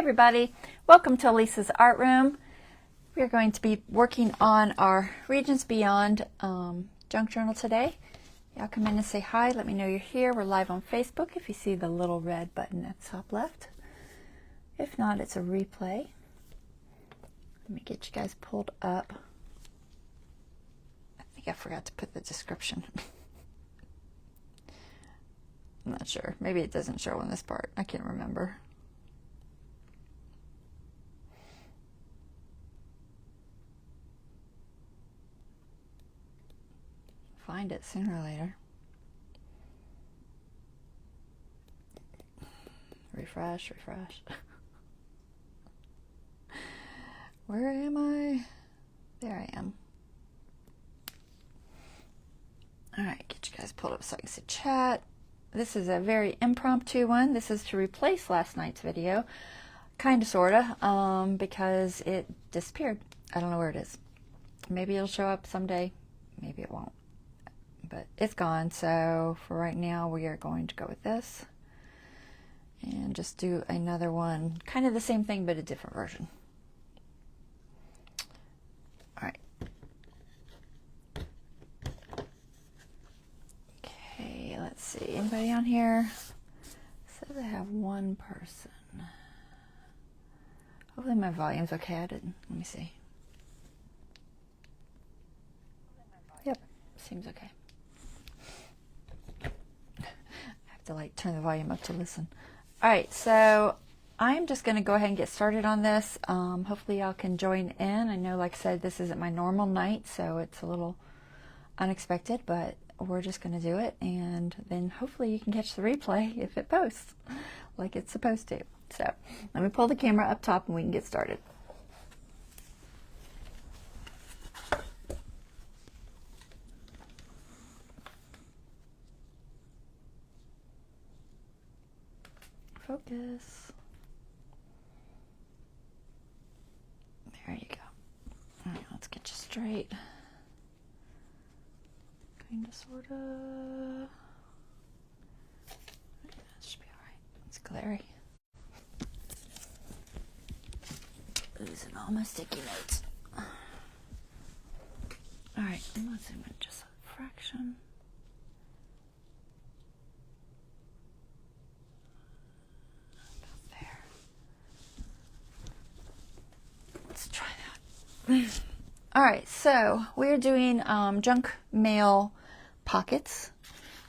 everybody, welcome to Lisa's Art Room. We are going to be working on our Regions Beyond junk journal today. Y'all come in and say hi, let me know you're here. We're live on Facebook if you see the little red button at the top left. If not, it's a replay. Let me get you guys pulled up. I think I forgot to put the description. I'm not sure. Maybe it doesn't show on this part. I can't remember. Find it sooner or later. Refresh, refresh. Where am I? There I am. Alright, get you guys pulled up so I can see chat. This is a very impromptu one. This is to replace last night's video. Kinda, sorta, because it disappeared. I don't know where it is. Maybe it'll show up someday. Maybe it won't. But it's gone, so for right now we are going to go with this and just do another one, kind of the same thing but a different version. All right. Okay, let's see. Anybody on here? Says I have one person. Hopefully my volume's okay. I didn't. Let me see. Yep, seems okay. To like turn the volume up to listen. All right, so I'm just going to go ahead and get started on this. Hopefully y'all can join in. I know, like I said, this isn't my normal night, so it's a little unexpected, but we're just going to do it, and then hopefully you can catch the replay if it posts like it's supposed to. So let me pull the camera up top and we can get started. Focus. There you go. All right, let's get you straight. Kinda, sorta. That should be all right. It's glary. Losing all my sticky notes. All right, let's zoom in just a fraction. All right, so we're doing junk mail pockets.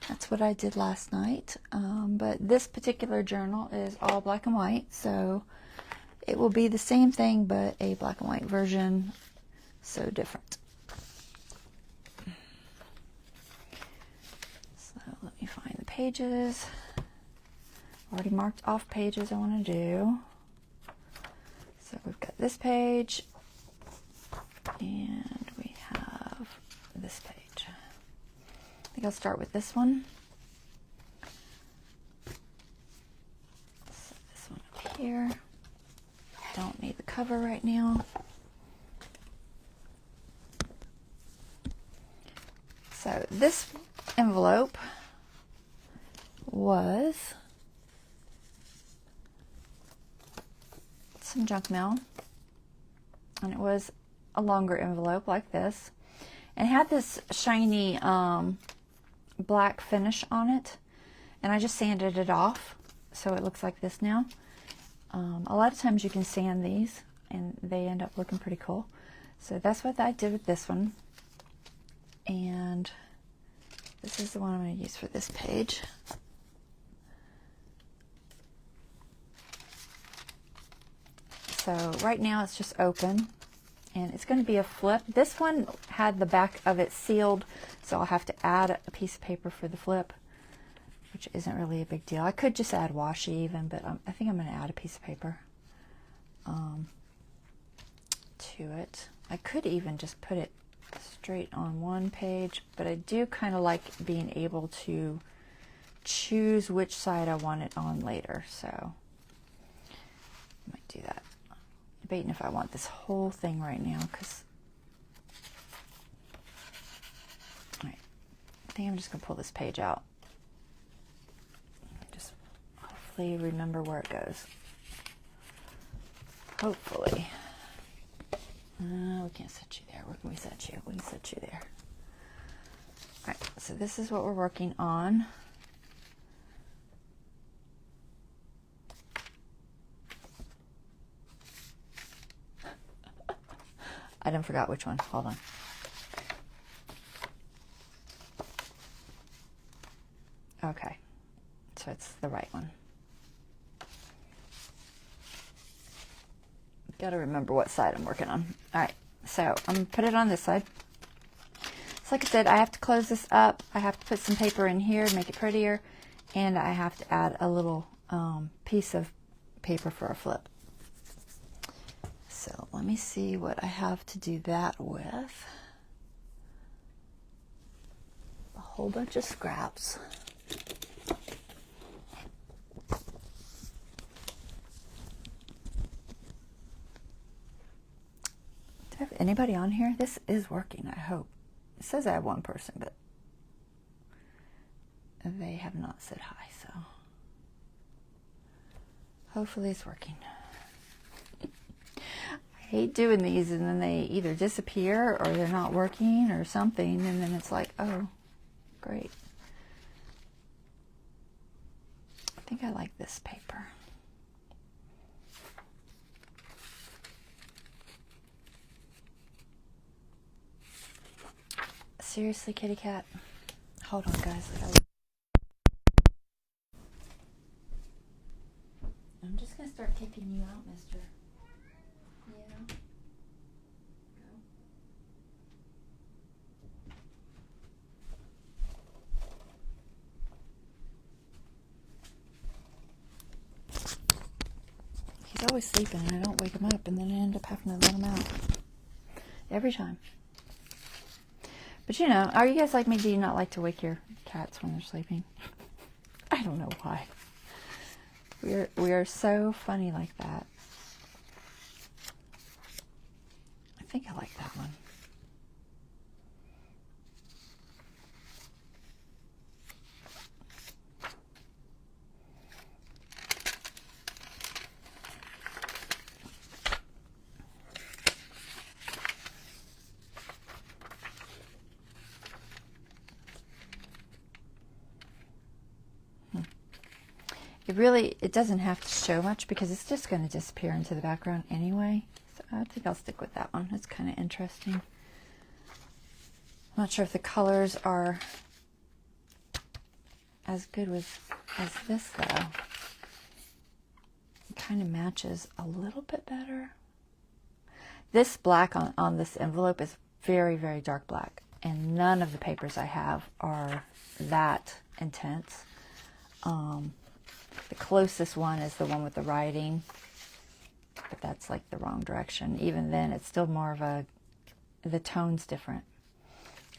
That's what I did last night. But this particular journal is all black and white, so it will be the same thing, but a black and white version, so different. So let me find the pages. Already marked off pages I want to do. So we've got this page. And we have this page. I think I'll start with this one. Set this one up here. Don't need the cover right now. So this envelope was some junk mail, and it was a longer envelope like this, and had this shiny black finish on it, and I just sanded it off so it looks like this now. A lot of times you can sand these and they end up looking pretty cool, so that's what I did with this one. And this is the one I'm going to use for this page. So right now it's just open. And it's going to be a flip. This one had the back of it sealed, so I'll have to add a piece of paper for the flip, which isn't really a big deal. I could just add washi even, but I think I'm going to add a piece of paper to it. I could even just put it straight on one page, but I do kind of like being able to choose which side I want it on later, so I might do that. Debating if I want this whole thing right now, because I think I'm just going to pull this page out. Just hopefully remember where it goes. hopefully. We can't set you there. Where can we set you? We can set you there. All right, so this is what we're working on. I done forgot which one. Hold on. Okay, so it's the right one. Got to remember what side I'm working on. All right, so I'm going to put it on this side. So like I said, I have to close this up. I have to put some paper in here to make it prettier. And I have to add a little piece of paper for a flip. So let me see what I have to do that with. A whole bunch of scraps. Do I have anybody on here? This is working, I hope. It says I have one person, but they have not said hi, so hopefully it's working. I hate doing these and then they either disappear or they're not working or something, and then it's like, oh, great. I think I like this paper. Seriously, kitty cat? Hold on, guys. I'm just going to start kicking you out, mister. Yeah. Go. He's always sleeping and I don't wake him up, and then I end up having to let him out. Every time. But you know, are you guys like me? Do you not like to wake your cats when they're sleeping? I don't know why. We are so funny like that. I think I like that one. It doesn't have to show much because it's just going to disappear into the background anyway. So I think I'll stick with that one. It's kind of interesting. I'm not sure if the colors are as good as this though. It kind of matches a little bit better. This black on this envelope is very, very dark black, and none of the papers I have are that intense. The closest one is the one with the writing, but that's like the wrong direction. Even then, it's still more of the tone's different.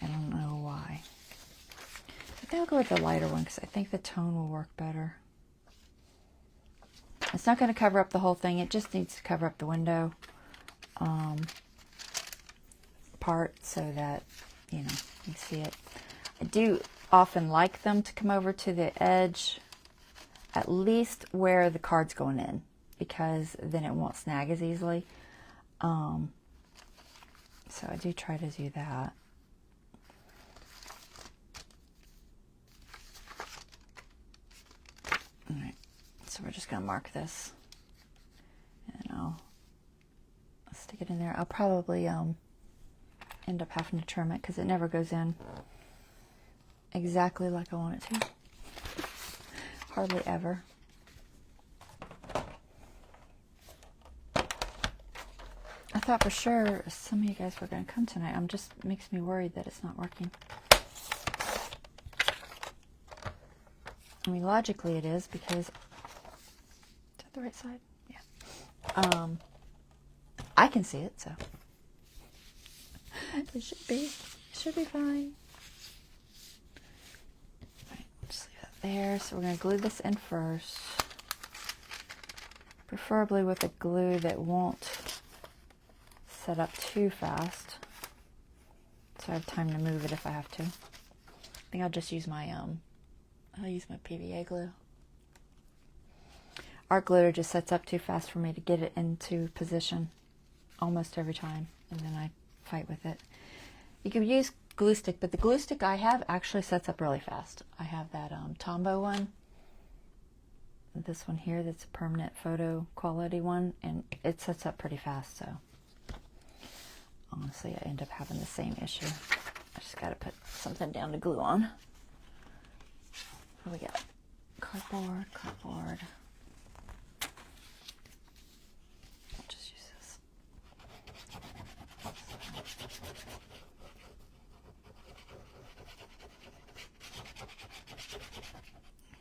I don't know why. I think I'll go with the lighter one because I think the tone will work better. It's not going to cover up the whole thing. It just needs to cover up the window part so that, you know, you see it. I do often like them to come over to the edge, at least where the card's going in, because then it won't snag as easily. So I do try to do that. All right, so we're just going to mark this, and I'll stick it in there. I'll probably end up having to trim it because it never goes in exactly like I want it to. Hardly ever. I thought for sure some of you guys were going to come tonight. Just makes me worried that it's not working. I mean, logically it is, because... Is that the right side? Yeah. I can see it, so... It should be. It should be fine. Alright, just leave that there. So we're going to glue this in first. Preferably with a glue that won't set up too fast, so I have time to move it if I have to. I think I'll just use my I'll use my PVA glue. art glitter just sets up too fast for me to get it into position almost every time, and then I fight with it. You can use glue stick, but the glue stick I have actually sets up really fast. I have that Tombow one, this one here that's a permanent photo quality one, and it sets up pretty fast. So honestly, I end up having the same issue. I just got to put something down to glue on. What do we got? Cardboard. I'll just use this.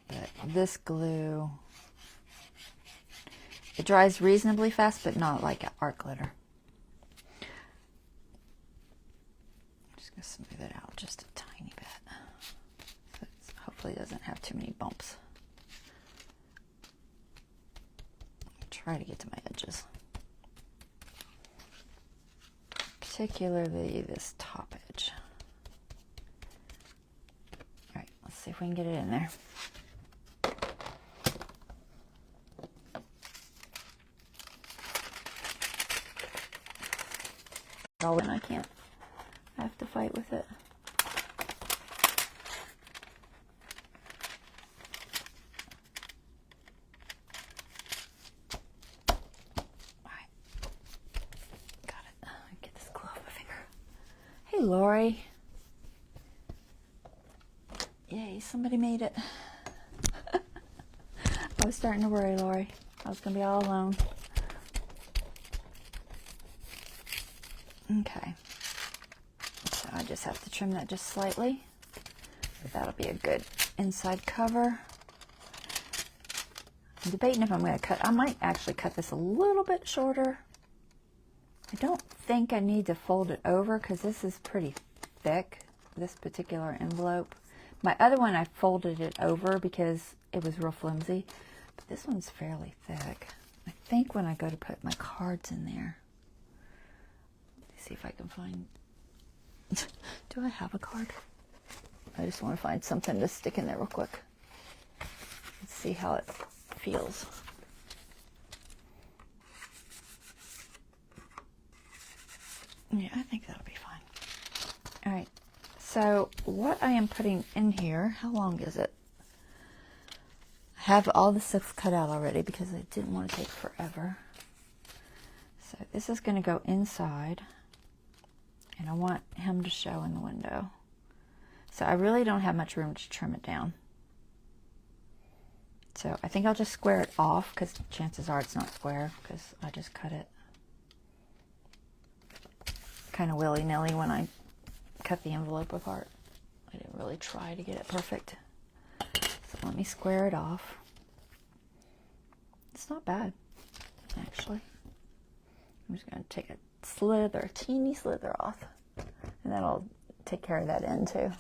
But this glue, it dries reasonably fast, but not like art glitter. I'm just going to smooth it out just a tiny bit. So hopefully it doesn't have too many bumps. Try to get to my edges. Particularly this top edge. Alright, let's see if we can get it in there. Oh, and I can't. I have to fight with it. Alright. Got it. Get this glue off my finger. Hey, Lori. Yay, somebody made it. I was starting to worry, Lori. I was going to be all alone. Okay. So I just have to trim that just slightly. That'll be a good inside cover. I'm debating if I'm going to cut. I might actually cut this a little bit shorter. I don't think I need to fold it over because this is pretty thick, this particular envelope. My other one, I folded it over because it was real flimsy, but this one's fairly thick. I think when I go to put my cards in there, let's see if I can find, do I have a card? I just want to find something to stick in there real quick. Let's see how it feels. Yeah, I think that'll be fine. All right, so what I am putting in here, how long is it? I have all the stuff cut out already because I didn't want to take forever. So this is going to go inside, and I want him to show in the window. So I really don't have much room to trim it down. So I think I'll just square it off because chances are it's not square because I just cut it kind of willy-nilly when I cut the envelope apart. I didn't really try to get it perfect. So let me square it off. It's not bad, actually. I'm just going to take a teeny slither off, and that'll take care of that end too.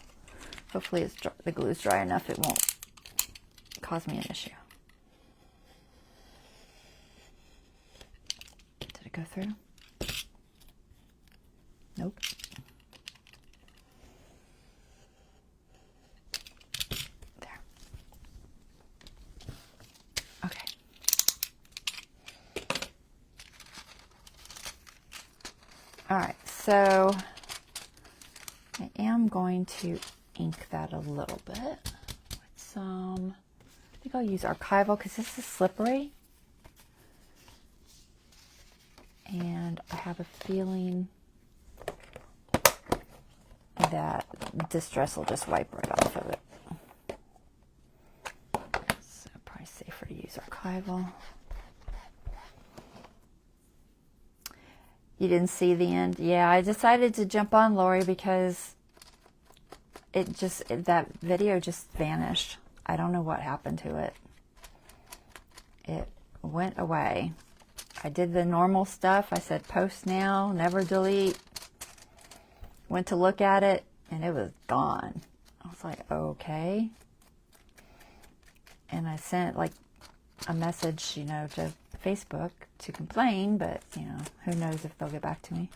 Hopefully the glue is dry enough it won't cause me an issue. Did it go through? Nope. There. Okay. All right, so I am going to ink that a little bit with some, I think I'll use archival because this is slippery. And I have a feeling that Distress will just wipe right off of it. So probably safer to use archival. You didn't see the end? Yeah, I decided to jump on, Lori, because that video just vanished. I don't know what happened to it. It went away. I did the normal stuff. I said post now, never delete. Went to look at it and it was gone. I was like, okay. And I sent like a message, you know, to Facebook to complain, but you know, who knows if they'll get back to me.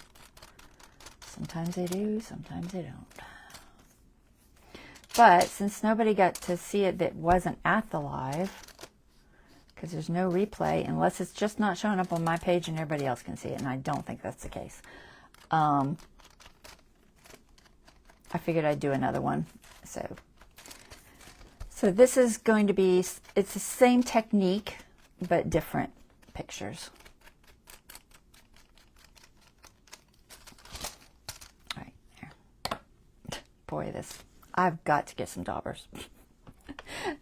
Sometimes they do, sometimes they don't. But since nobody got to see it that wasn't at the live, because there's no replay unless it's just not showing up on my page and everybody else can see it, and I don't think that's the case. I figured I'd do another one. So this is going to be, it's the same technique, but different pictures. All right, there. Boy, I've got to get some daubers.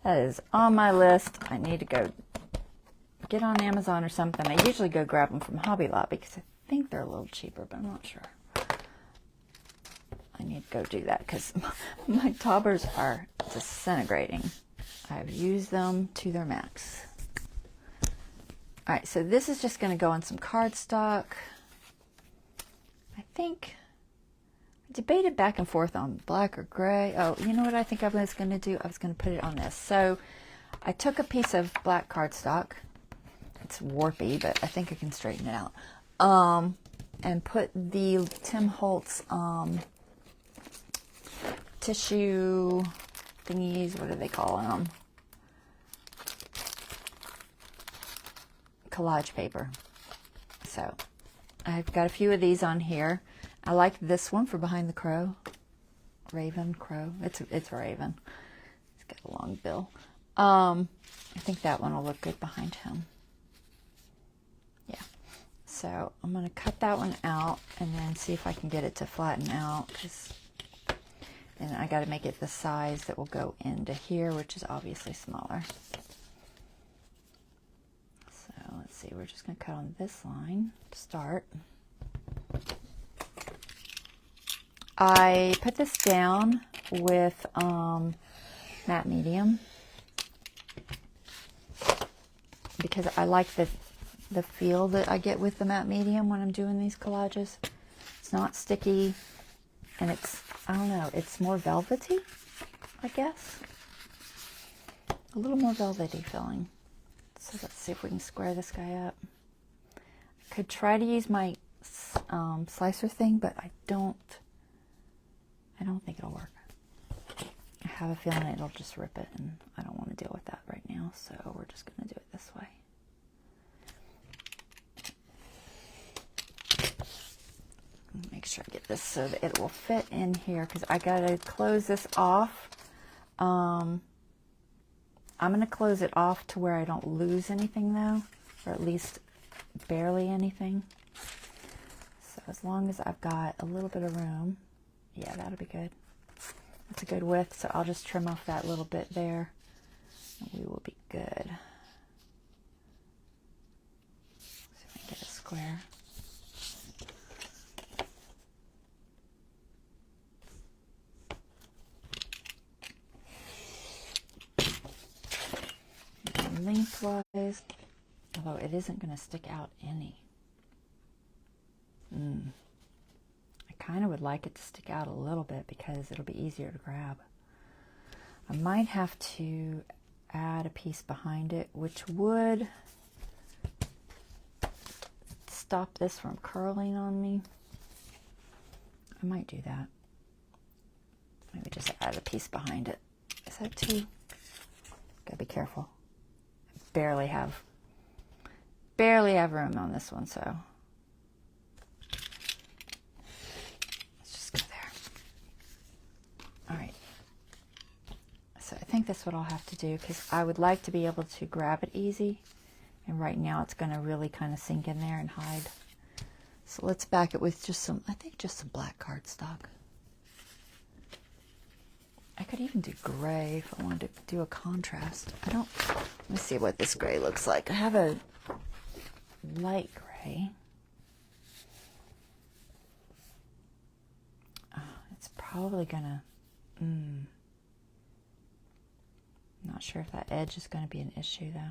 That is on my list. I need to go get on Amazon or something. I usually go grab them from Hobby Lobby because I think they're a little cheaper, but I'm not sure. I need to go do that because my daubers are disintegrating. I've used them to their max. All right, so this is just going to go on some cardstock. I think I debated back and forth on black or gray. Oh, you know what I think I was going to do? I was going to put it on this. So I took a piece of black cardstock. It's warpy, but I think I can straighten it out. And put the Tim Holtz tissue thingies, what do they call them? Collage paper. So I've got a few of these on here. I like this one for behind the crow. Raven, crow. It's Raven. It's got a long bill. I think that one will look good behind him. Yeah. So I'm going to cut that one out and then see if I can get it to flatten out, and I got to make it the size that will go into here, which is obviously smaller. So let's see, we're just going to cut on this line to start. I put this down with matte medium because I like the feel that I get with the matte medium when I'm doing these collages. It's not sticky, and it's, I don't know, it's more velvety, I guess. A little more velvety feeling. So let's see if we can square this guy up. I could try to use my slicer thing, but I don't think it'll work. I have a feeling it'll just rip it, and I don't want to deal with that right now, so we're just going to do it this way. Make sure I get this so that it will fit in here, because I got to close this off. I'm going to close it off to where I don't lose anything though, or at least barely anything. So as long as I've got a little bit of room, yeah, that'll be good. That's a good width, so I'll just trim off that little bit there and we will be good. See if I can get a square. Lengthwise, although it isn't going to stick out any. I kind of would like it to stick out a little bit because it'll be easier to grab. I might have to add a piece behind it, which would stop this from curling on me. I might do that. Maybe just add a piece behind it. Is that too? Gotta be careful. Barely have room on this one, so let's just go there. All right, so I think that's what I'll have to do, because I would like to be able to grab it easy, and right now it's going to really kind of sink in there and hide. So let's back it with just some, I think just some black cardstock. I could even do gray if I wanted to do a contrast. Let me see what this gray looks like. I have a light gray. Oh, it's probably gonna, not sure if that edge is gonna be an issue though.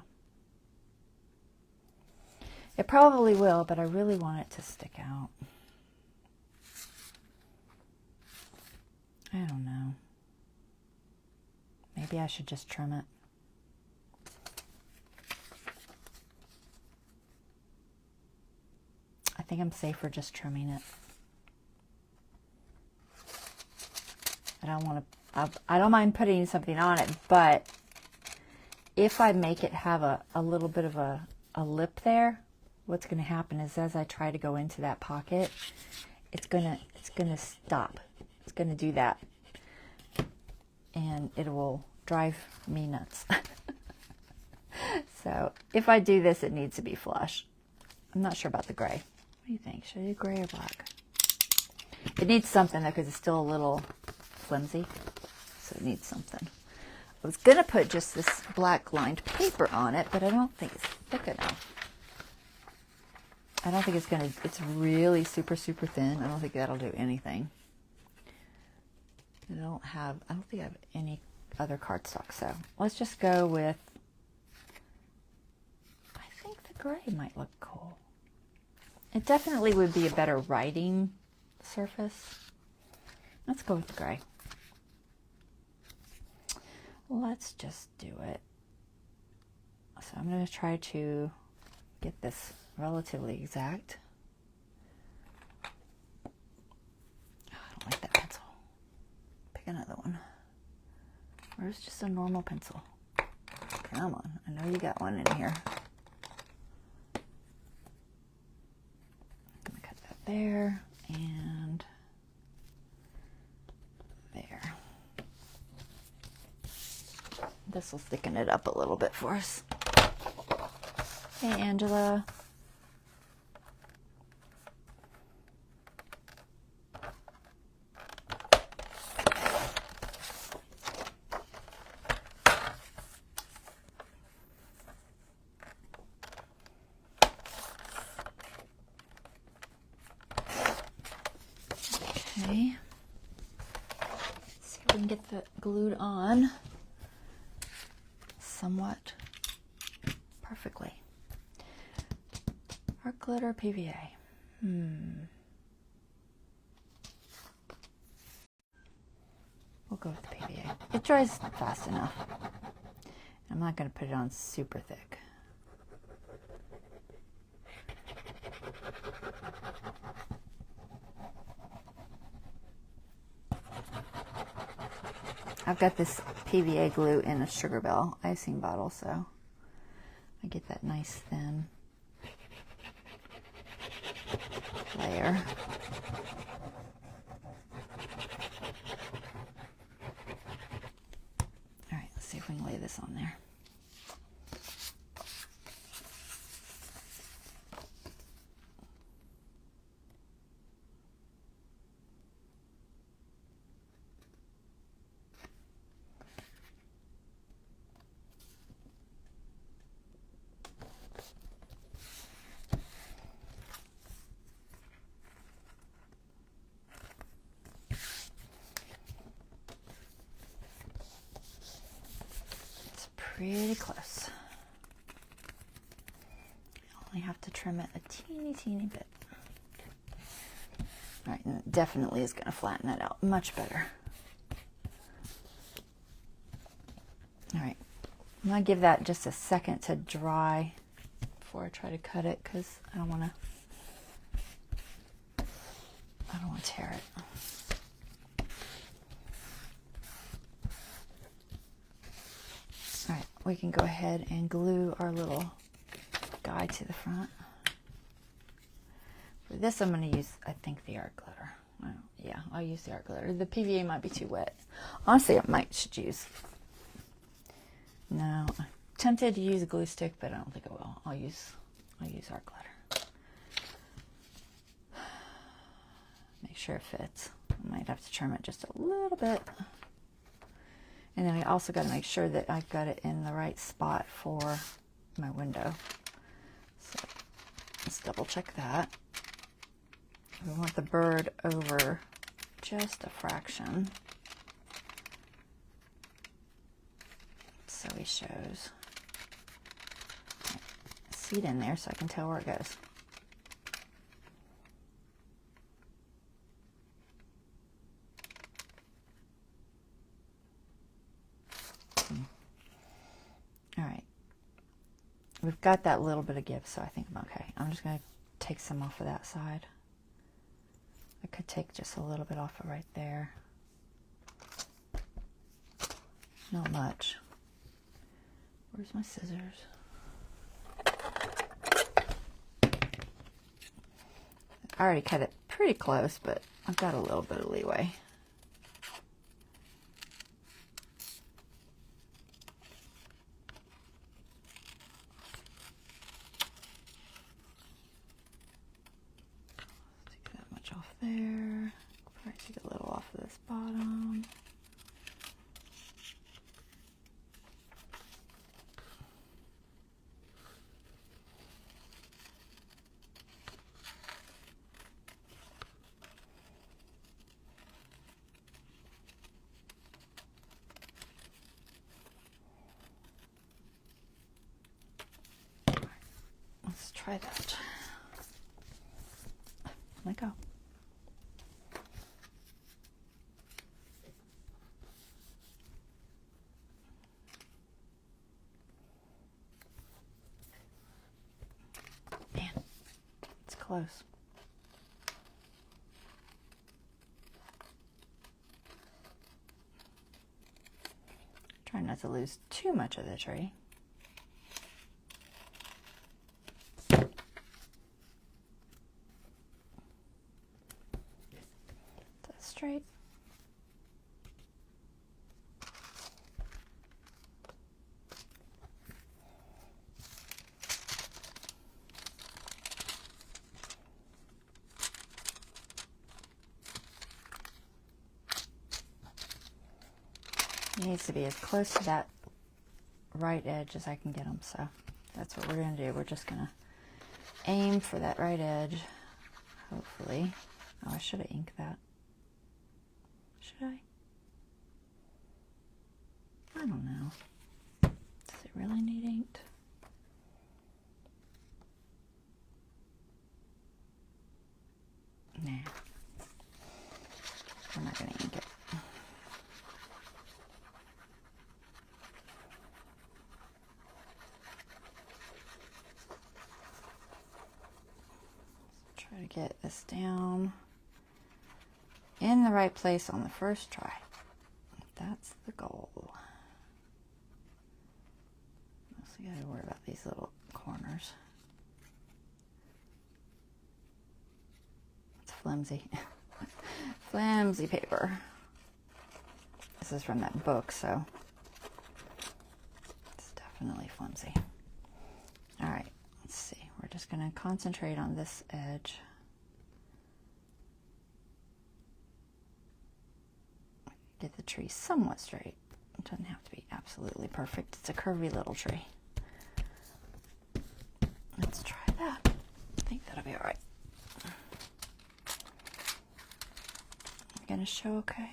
It probably will, but I really want it to stick out. I don't know. Maybe I should just trim it. I think I'm safer just trimming it. I don't mind putting something on it, but if I make it have a little bit of a lip there, what's going to happen is as I try to go into that pocket, it's gonna stop. It's gonna do that, and it will drive me nuts. So if I do this, it needs to be flush. I'm not sure about the gray. What do you think? Should I do gray or black? It needs something though, because it's still a little flimsy, so it needs something. I was gonna put just this black lined paper on it, but I don't think it's thick enough. I don't think it's really super, super thin. I don't think that'll do anything. I don't think I have any other cardstock, so let's just go with, I think the gray might look cool. It definitely would be a better writing surface. Let's go with the gray. Let's just do it. So I'm going to try to get this relatively exact. Oh, I don't like that pencil. Pick another one. Where's just a normal pencil? Come on, I know you got one in here. I'm gonna cut that there and there. This will thicken it up a little bit for us. Hey, Angela. Okay. Let's see if we can get the glued on somewhat perfectly. Art glitter PVA. We'll go with the PVA. It dries fast enough. I'm not going to put it on super thick. I've got this PVA glue in a Sugar Bell icing bottle, so I get that nice thin layer. All right, let's see if we can lay this on there. Pretty close. Only have to trim it a teeny bit. All right, and it definitely is going to flatten that out much better. All right, I'm going to give that just a second to dry before I try to cut it, because I don't want to tear it. All right, we can go ahead and glue our little guy to the front. For this, I'm going to use, I think, the art glitter. Well, yeah, I'll use the art glitter. The PVA might be too wet. Honestly, I should use. No, I'm tempted to use a glue stick, but I don't think I will. I'll use art glitter. Make sure it fits. I might have to trim it just a little bit. And then I also got to make sure that I've got it in the right spot for my window. So let's double check that. We want the bird over just a fraction. So he shows a seed in there so I can tell where it goes. All right, we've got that little bit of give, so I think I'm okay. I'm just going to take some off of that side. I could take just a little bit off of right there. Not much. Where's my scissors? I already cut it pretty close, but I've got a little bit of leeway. Take that much off there. Probably take a little off of this bottom. Let's try that. Let go. Man, it's close. Try not to lose too much of the tree. Straight. It needs to be as close to that right edge as I can get them, so that's what we're going to do. We're just going to aim for that right edge, hopefully. Oh, I should have inked that. Should I? I don't know. Does it really need inked? Nah. I'm not going to ink it. Let's try to get this down in the right place on the first try. That's the goal. Mostly got to worry about these little corners. It's flimsy. Flimsy paper. This is from that book, so it's definitely flimsy. All right, let's see. We're just going to concentrate on this edge. Get the tree somewhat straight. It doesn't have to be absolutely perfect. It's a curvy little tree. Let's try that. I think that'll be all right. Gonna show okay?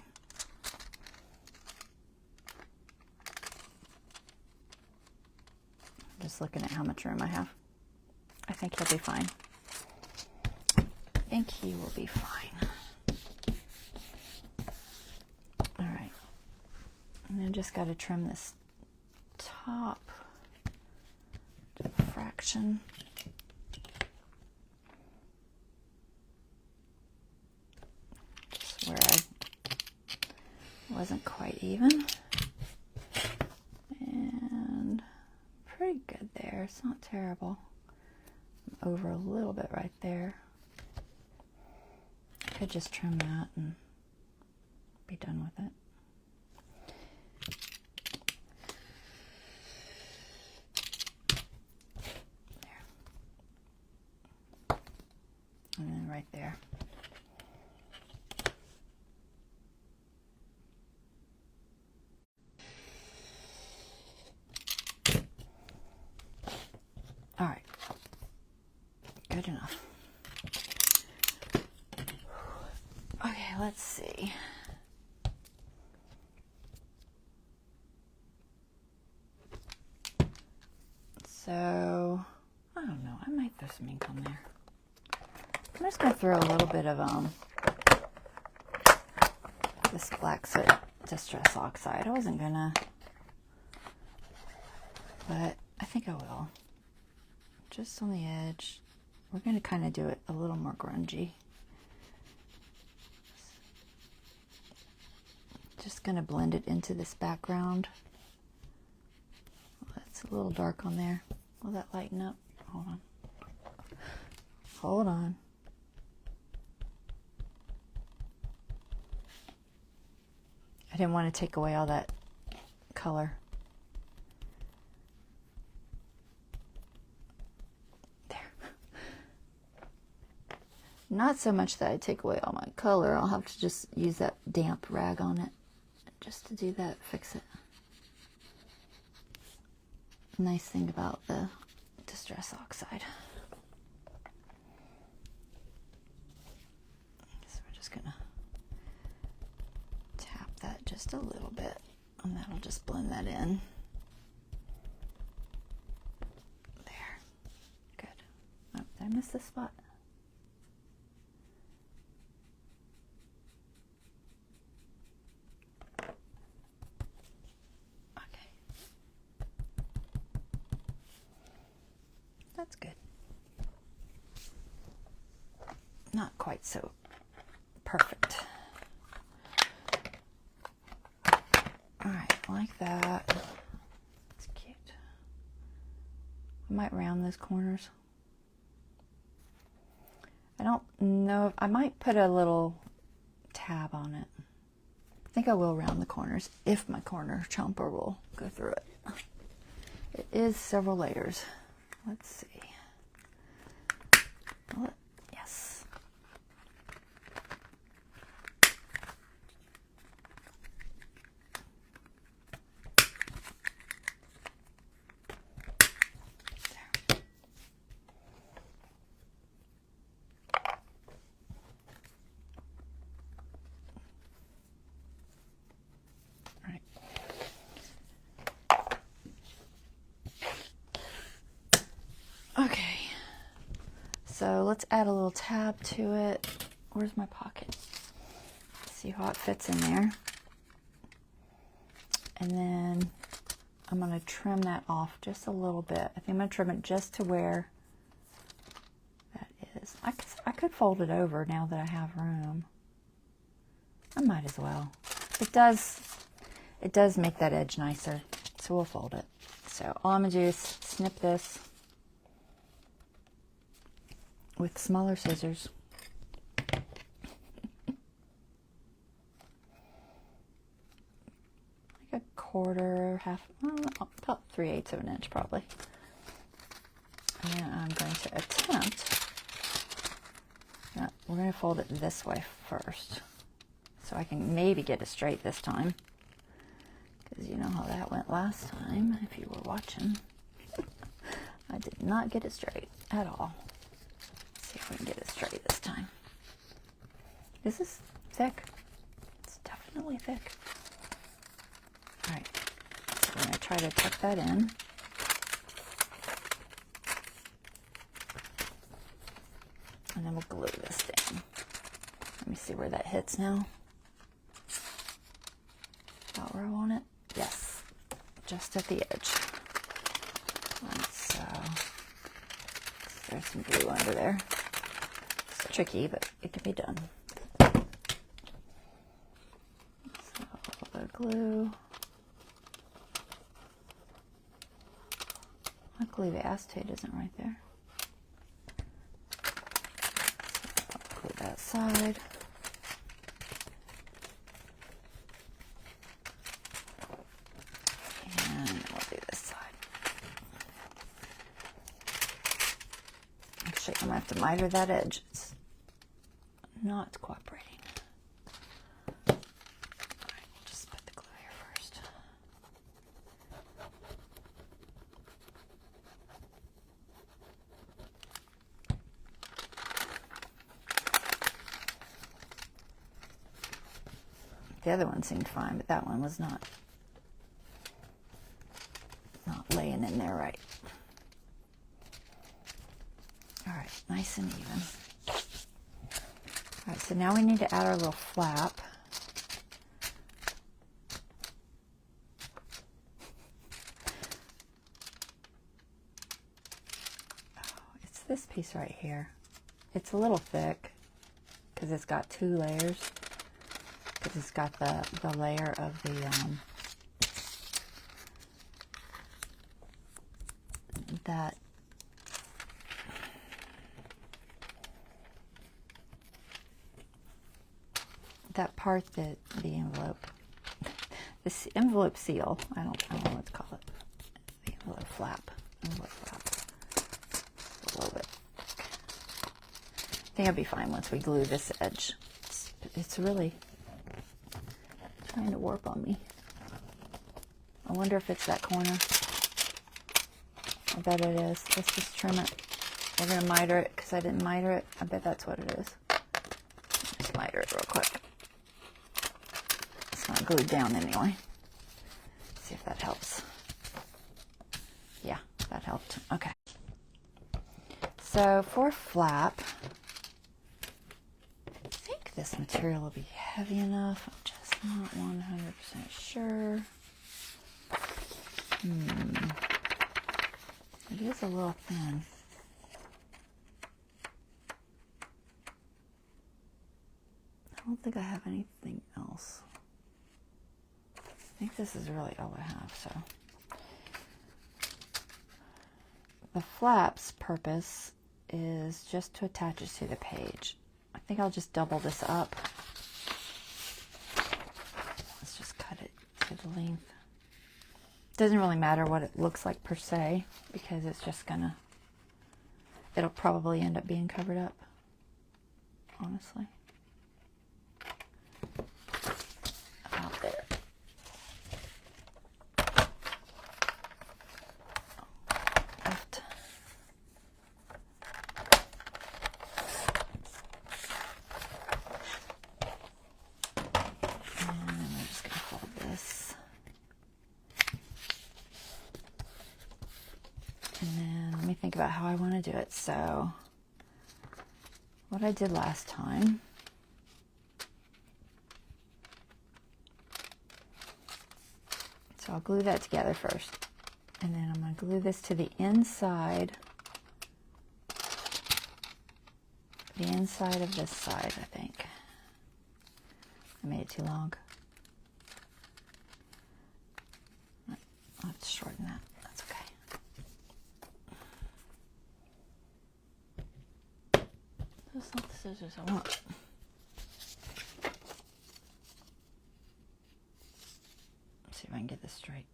I'm just looking at how much room I have. I think he'll be fine. I think he will be fine. All right. And then just got to trim this top to a fraction. Just where I wasn't quite even. And pretty good there. It's not terrible. I'm over a little bit right there. I could just trim that and be done with it. There. And then right there. All right. Good enough. Okay, let's see. So, I don't know. I might throw some ink on there. I'm just going to throw a little bit of this black soot distress oxide. I wasn't going to, but I think I will. Just on the edge. We're going to kind of do it a little more grungy. Just going to blend it into this background. Let's It's a little dark on there. Will that lighten up? Hold on. Hold on. I didn't want to take away all that color. There. Not so much that I take away all my color. I'll have to just use that damp rag on it just to do that, fix it. Nice thing about the Distress Oxide. So we're just gonna tap that just a little bit, and that'll just blend that in. There. Good. Oh, did I miss this spot? That's good. Not quite so perfect. Alright, like that. That's cute. I might round those corners. I don't know if I might put a little tab on it. I think I will round the corners if my corner chomper will go through it. It is several layers. Let's see. Yes. There. All right. Okay. So let's add a little tab to it. Where's my pocket? See how it fits in there. And then I'm going to trim that off just a little bit. I think I'm going to trim it just to where that is. I could fold it over now that I have room. I might as well. It does make that edge nicer, so we'll fold it. So all I'm going to do is snip this with smaller scissors. Like a quarter, half, about 3/8 of an inch probably. And then I'm going to attempt, we're going to fold it this way first, so I can maybe get it straight this time. Because you know how that went last time, if you were watching. I did not get it straight at all. See if we can get it straight this time. This is thick. It's definitely thick. Alright, so we're going to try to tuck that in. And then we'll glue this down. Let me see where that hits now. About where I want it? Yes, just at the edge. And so there's some glue under there. It's tricky, but it can be done. So the glue. Luckily the acetate isn't right there. So I'll glue that side. And we'll do this side. Actually, I'm going to have to miter that edge. It's not cooperating. All right, we'll just put the glue here first. The other one seemed fine, but that one was not laying in there right. All right, nice and even. All right, so now we need to add our little flap. Oh, it's this piece right here. It's a little thick because it's got two layers. Because it's got the layer of the that part that the envelope, this envelope seal, I don't know what to call it. The envelope flap. Envelope flap. A little bit thick. I think I'll be fine once we glue this edge. It's really trying to warp on me. I wonder if it's that corner. I bet it is. Let's just trim it. We're going to miter it because I didn't miter it. I bet that's what it is. Just miter it real quick. It's not glued down anyway. See if that helps. Yeah, that helped. Okay. So for flap, I think this material will be heavy enough. I'm just not 100% sure. It is a little thin. I don't think I have anything else. I think this is really all I have, so. The flap's purpose is just to attach it to the page. I think I'll just double this up. Let's just cut it to the length. Doesn't really matter what it looks like per se, because it's just gonna, it'll probably end up being covered up, honestly. About there. Left. And I'm just gonna fold this. And then let me think about how I want to do it. So what I did last time, so I'll glue that together first, and then I'm going to glue this to the inside of this side. I think I made it too long. I'll have to shorten that. That's okay. That's not the scissors I want. Let's see if I can get this straight.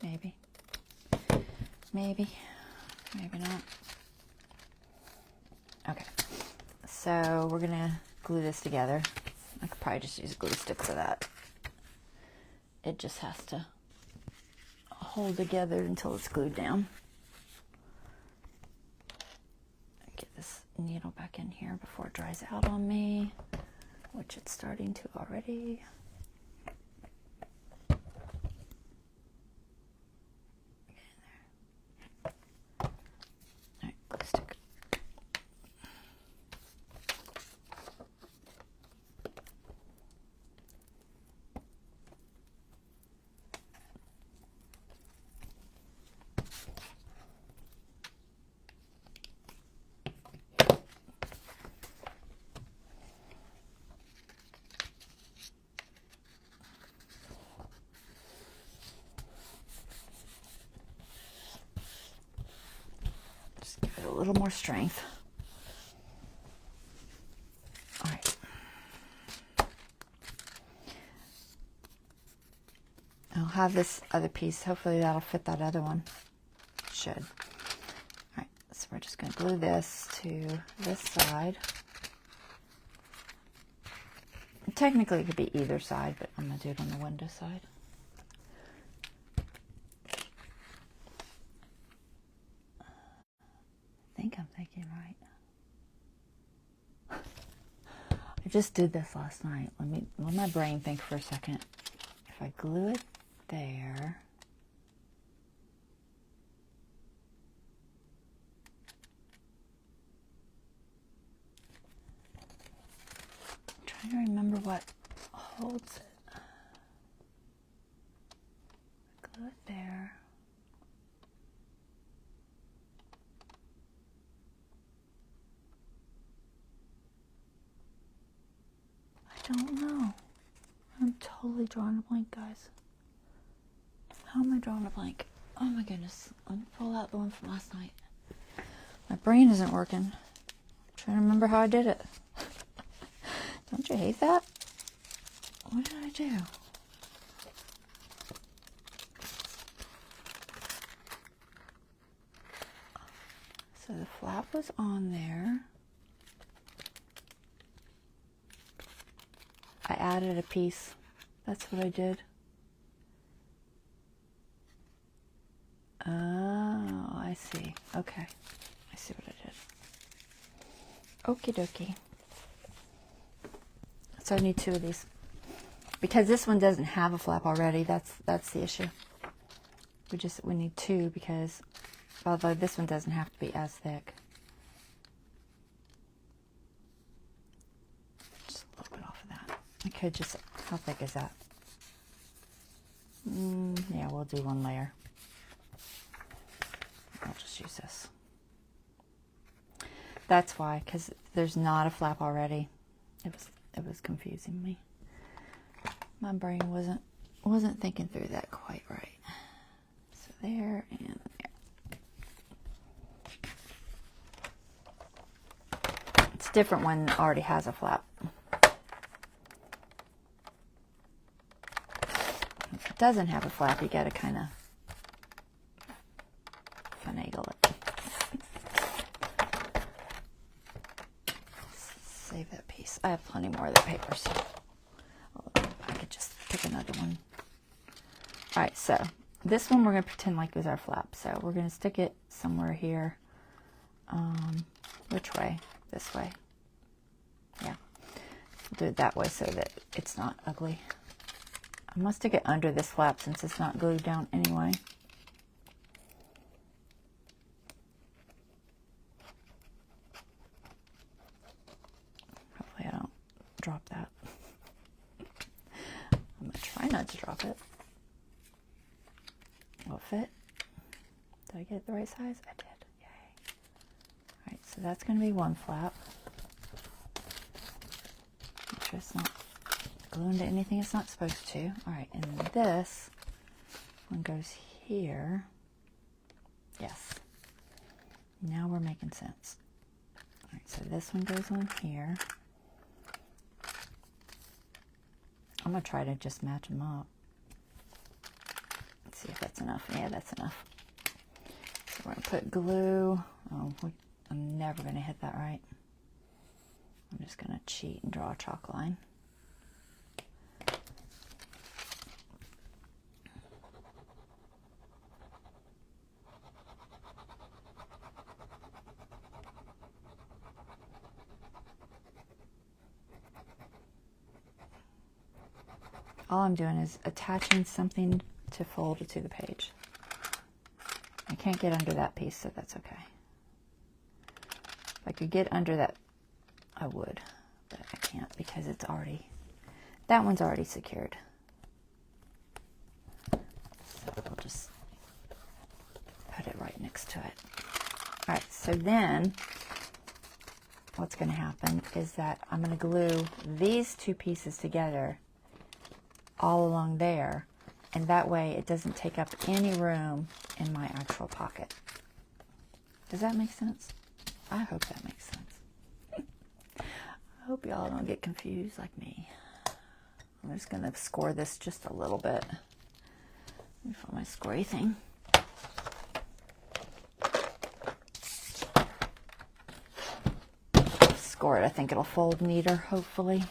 Maybe. Maybe. Maybe not. Okay. So we're going to glue this together. I could probably just use a glue stick for that. It just has to hold together until it's glued down. Get this needle back in here before it dries out on me, which it's starting to already. Get in there. All right, glue stick. A little more strength. All right. I'll have this other piece. Hopefully that'll fit that other one. It should. All right. So we're just going to glue this to this side. Technically it could be either side, but I'm going to do it on the window side. I think I'm thinking right. I just did this last night. Let my brain think for a second. If I glue it there, I'm trying to remember what holds it. Glue it there. I don't know. I'm totally drawing a blank, guys. How am I drawing a blank? Oh my goodness. Let me pull out the one from last night. My brain isn't working. I'm trying to remember how I did it. Don't you hate that? What did I do? So the flap was on there. I added a piece. That's what I did. Oh, I see. Okay. I see what I did. Okie dokie. So I need 2 of these. Because this one doesn't have a flap already, that's the issue. We need 2 because although this one doesn't have to be as thick. Just a little bit off of that. I could just, how thick is that? Yeah, we'll do 1 layer. I'll just use this. That's why, because there's not a flap already. It was confusing me. My brain wasn't thinking through that quite right. So there and there. It's different when it already has a flap. If it doesn't have a flap, you gotta kind of finagle it. Save that piece. I have plenty more of that paper, so I could just pick another one. All right, so this one we're going to pretend like is our flap. So we're going to stick it somewhere here. Which way? This way. Yeah. We'll do it that way so that it's not ugly. I'm going to stick it under this flap since it's not glued down anyway. Hopefully I don't drop that. I'm going to try not to drop it. Will it fit? Did I get it the right size? I did. Yay. Alright, so that's going to be one flap. Make sure it's not gluing to anything it's not supposed to. Alright, and then this one goes here. Yes. Now we're making sense. Alright, so this one goes on here. I'm going to try to just match them up. Let's see if that's enough. Yeah, that's enough. So we're going to put glue. Oh, I'm never going to hit that right. I'm just going to cheat and draw a chalk line. All I'm doing is attaching something to fold to the page. I can't get under that piece, so that's okay. If I could get under that, I would, but I can't because it's already, that one's already secured. So we'll just put it right next to it. All right, so then what's going to happen is that I'm going to glue these 2 pieces together all along there, and that way it doesn't take up any room in my actual pocket. Does that make sense? I hope that makes sense. I hope y'all don't get confused like me. I'm just going to score this just a little bit. Let me find my scory thing. Score it. I think it'll fold neater, hopefully.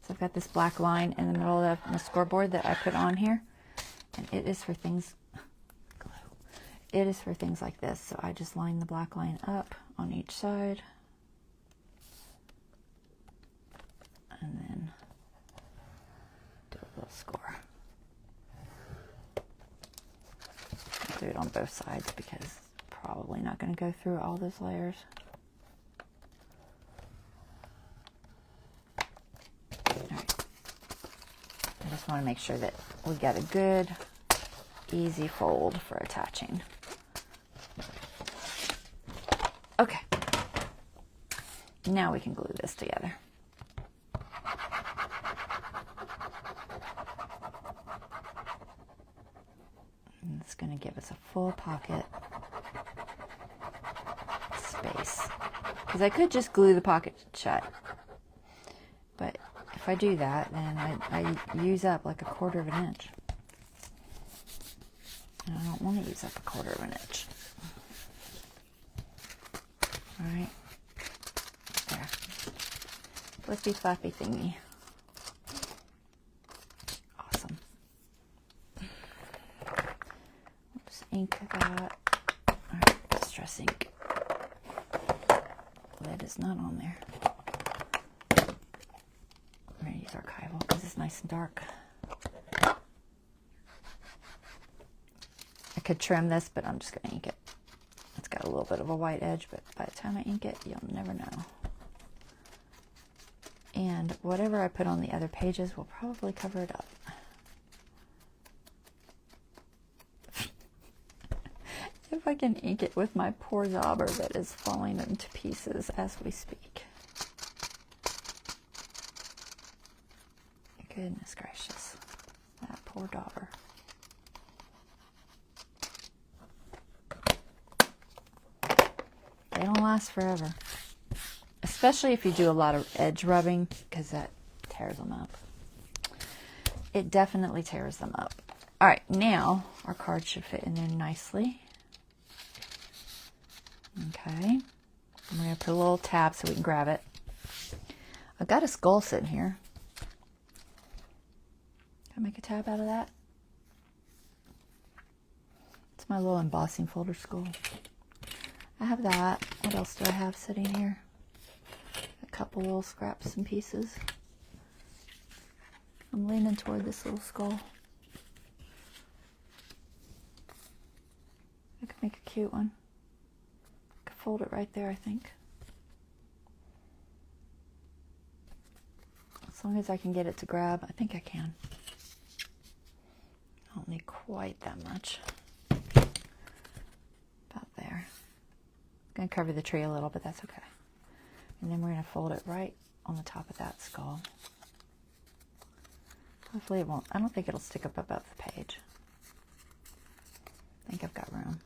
So I've got this black line in the middle of the scoreboard that I put on here, and it is for things, glue. It is for things like this. So I just line the black line up on each side, and then do a little score. I'll do it on both sides because it's probably not going to go through all those layers. I just want to make sure that we got a good, easy fold for attaching. Okay. Now we can glue this together. And it's going to full pocket space. Because I could just glue the pocket shut. But if I do that, then I use up like 1/4 of an inch. And I don't want to use up 1/4 of an inch. Alright. There. Flippy flappy thingy. Awesome. Oops, ink that. Alright, distress ink. That is not on there. I'm going to use archival because it's nice and dark. I could trim this, but I'm just going to ink it. It's got a little bit of a white edge, but by the time I ink it, you'll never know. And whatever I put on the other pages will probably cover it up. If I can ink it with my poor dauber that is falling into pieces as we speak. Goodness gracious, that poor dauber. They don't last forever. Especially if you do a lot of edge rubbing, because that tears them up. It definitely tears them up. Alright, now our card should fit in there nicely. Okay. I'm going to put a little tab so we can grab it. I've got a skull sitting here. Can I make a tab out of that? It's my little embossing folder skull. I have that. What else do I have sitting here? A couple little scraps and pieces. I'm leaning toward this little skull. I could make a cute one. I could fold it right there, I think. As long as I can get it to grab, I think I can. I don't need quite that much. About there. I'm going to cover the tree a little, but that's okay. And then we're going to fold it right on the top of that skull. Hopefully it won't. I don't think it'll stick up above the page. I think I've got room.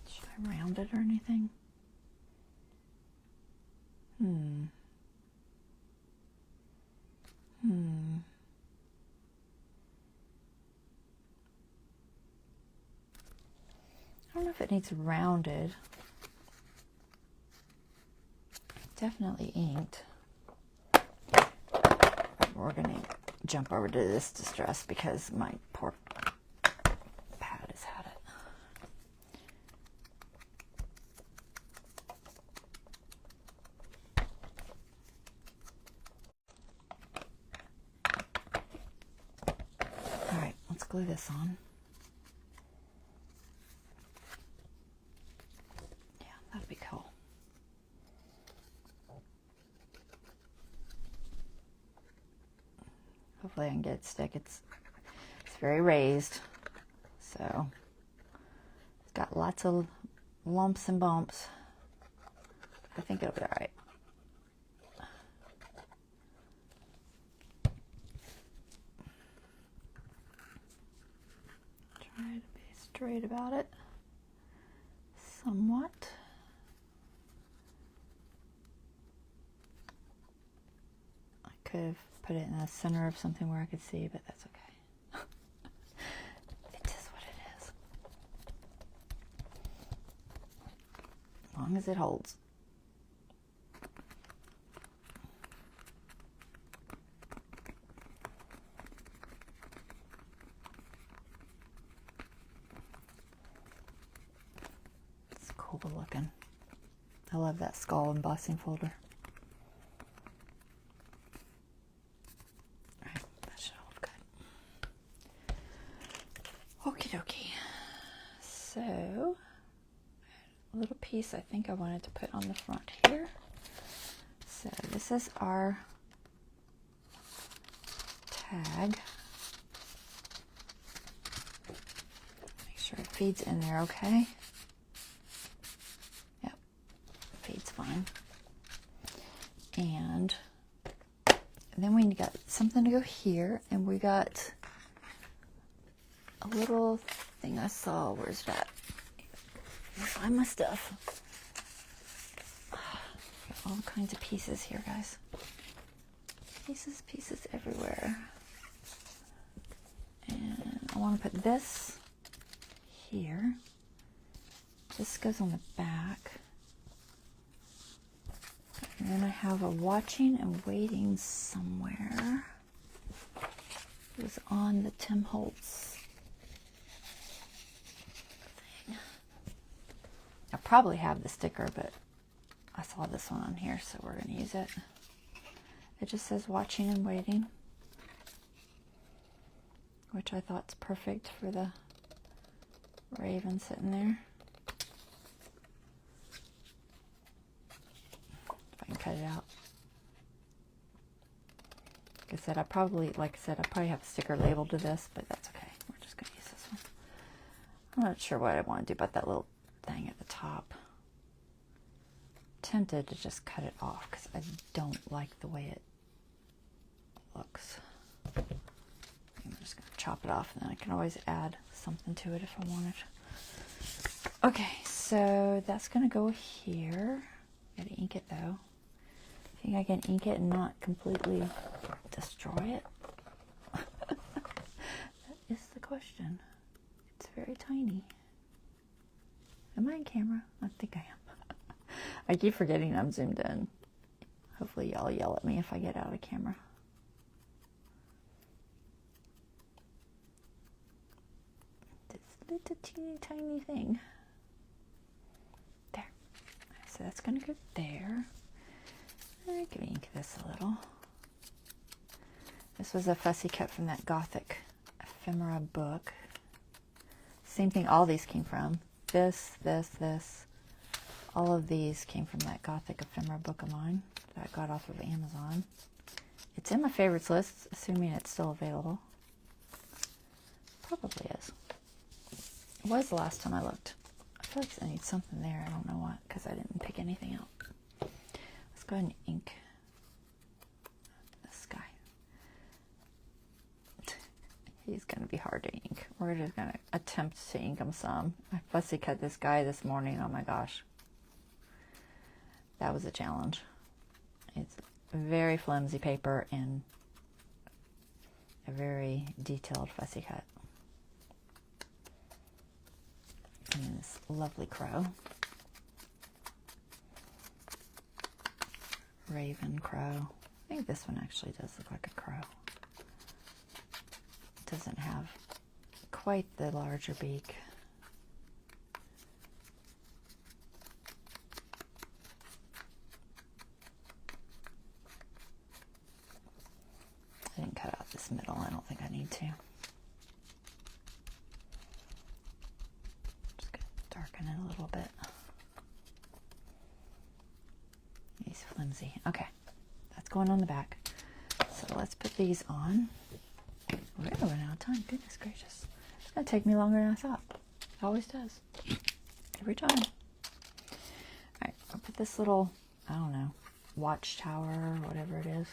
Should I round it or anything? I don't know if it needs rounded. Definitely inked. We're going to jump over to this distress because my poor pad has had it. All right, let's glue this on. Yeah, that'd be cool. Hopefully I can get it to stick. It's very raised, so it's got lots of lumps and bumps. I think it'll be all right. Try to be straight about it, somewhat. I could have put it in the center of something where I could see, but that's okay. It is what it is. As long as it holds. It's cool looking. I love that skull embossing folder. Okie dokie. So, a little piece I think I wanted to put on the front here. So this is our tag. Make sure it feeds in there okay. Yep, feeds fine. And then we got something to go here, and we got a little thing I saw. Where's that? Find my stuff. Got all kinds of pieces here, guys. Pieces everywhere. And I want to put this here. This goes on the back. And then I have a watching and waiting somewhere. It was on the Tim Holtz thing. I probably have the sticker, but I saw this one on here, so we're going to use it. It just says watching and waiting, which I thought's perfect for the raven sitting there. If I can cut it out. Like I said, I probably have a sticker labeled to this, but that's okay. We're just going to use this one. I'm not sure what I want to do about that little thing at the top. Tempted to just cut it off because I don't like the way it looks. I'm just going to chop it off, and then I can always add something to it if I wanted. Okay, so that's going to go here. Gotta ink it though. I think I can ink it and not completely destroy it. That is the question. It's very tiny. Am I in camera? I think I am. I keep forgetting I'm zoomed in. Hopefully y'all yell at me if I get out of camera. This little teeny tiny thing. There. So that's going to go there. I can ink this a little. This was a fussy cut from that Gothic Ephemera book. Same thing all these came from. This. All of these came from that Gothic Ephemera book of mine that I got off of Amazon. It's in my favorites list, assuming it's still available. Probably is. It was the last time I looked. I feel like I need something there. I don't know what, because I didn't pick anything out. Let's go ahead and ink this guy. He's going to be hard to ink. We're just going to attempt to ink him some. I fussy cut this guy this morning. Oh my gosh. That was a challenge. It's very flimsy paper and a very detailed fussy cut. And then this lovely crow. Raven crow. I think this one actually does look like a crow. It doesn't have quite the larger beak. I didn't cut out this middle. I don't think I need to. Just gonna darken it a little bit. He's flimsy. Okay, that's going on the back. So let's put these on. We're gonna run out of time. Goodness gracious. It's gonna take me longer than I thought. It always does. Every time. Alright, I'll put this little, I don't know, watchtower or whatever it is.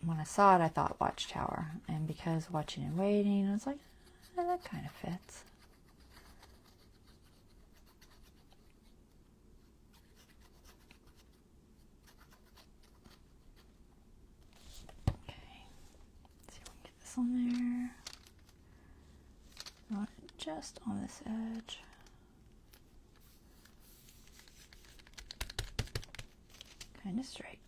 When I saw it, I thought watchtower. And because watching and waiting, I was like, that kind of fits. Okay. Let's see if we can get this on there. I want it just on this edge. Kind of straight.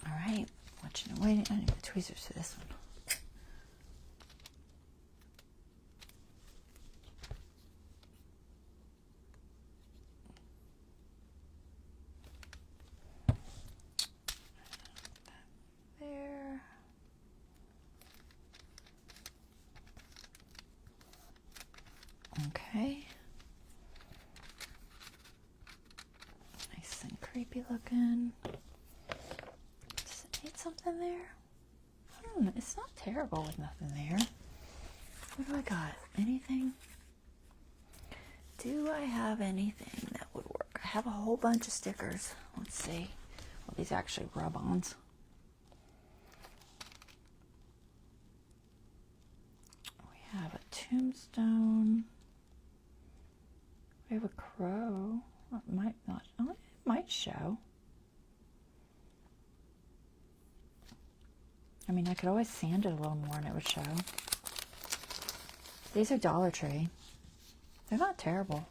All right. Watching and waiting. I need the tweezers for this one. There. Okay. Nice and creepy looking. Does it need something there? I don't know. It's not terrible with nothing there. What do I got? Anything? Do I have anything that would work? I have a whole bunch of stickers. Let's see. Well, these are actually rub-ons. We have a tombstone. We have a crow. It might not. Oh, it might show. I mean, I could always sand it a little more and it would show. These are Dollar Tree. They're not terrible.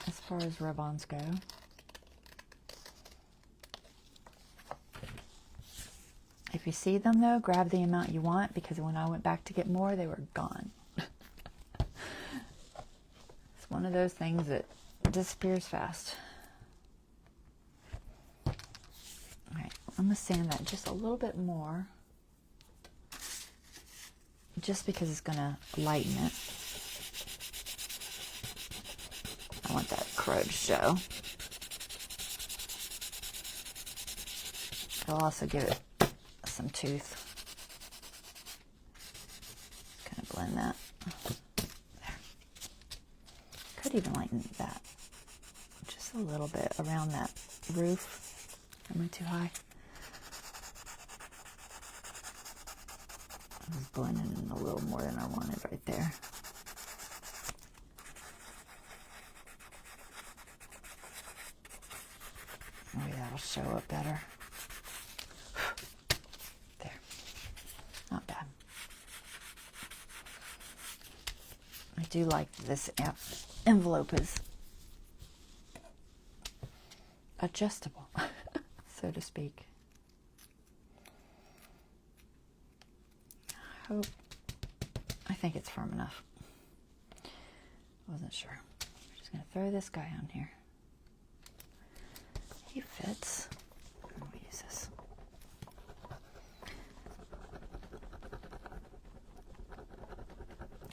As far as rub-ons go. If you see them though, grab the amount you want, because when I went back to get more, they were gone. It's one of those things that disappears fast. Alright, I'm going to sand that just a little bit more. Just because it's going to lighten it. I want that crow to show. I'll also give it some tooth. Kind of blend that. There. Could even lighten that just a little bit around that roof. Am I too high? I was blending in a little more than I wanted right there. Maybe that'll show up better. There. Not bad. I do like this envelope is adjustable, so to speak. I think it's firm enough. Wasn't sure. I'm just going to throw this guy on here. He fits. I'm going to use this.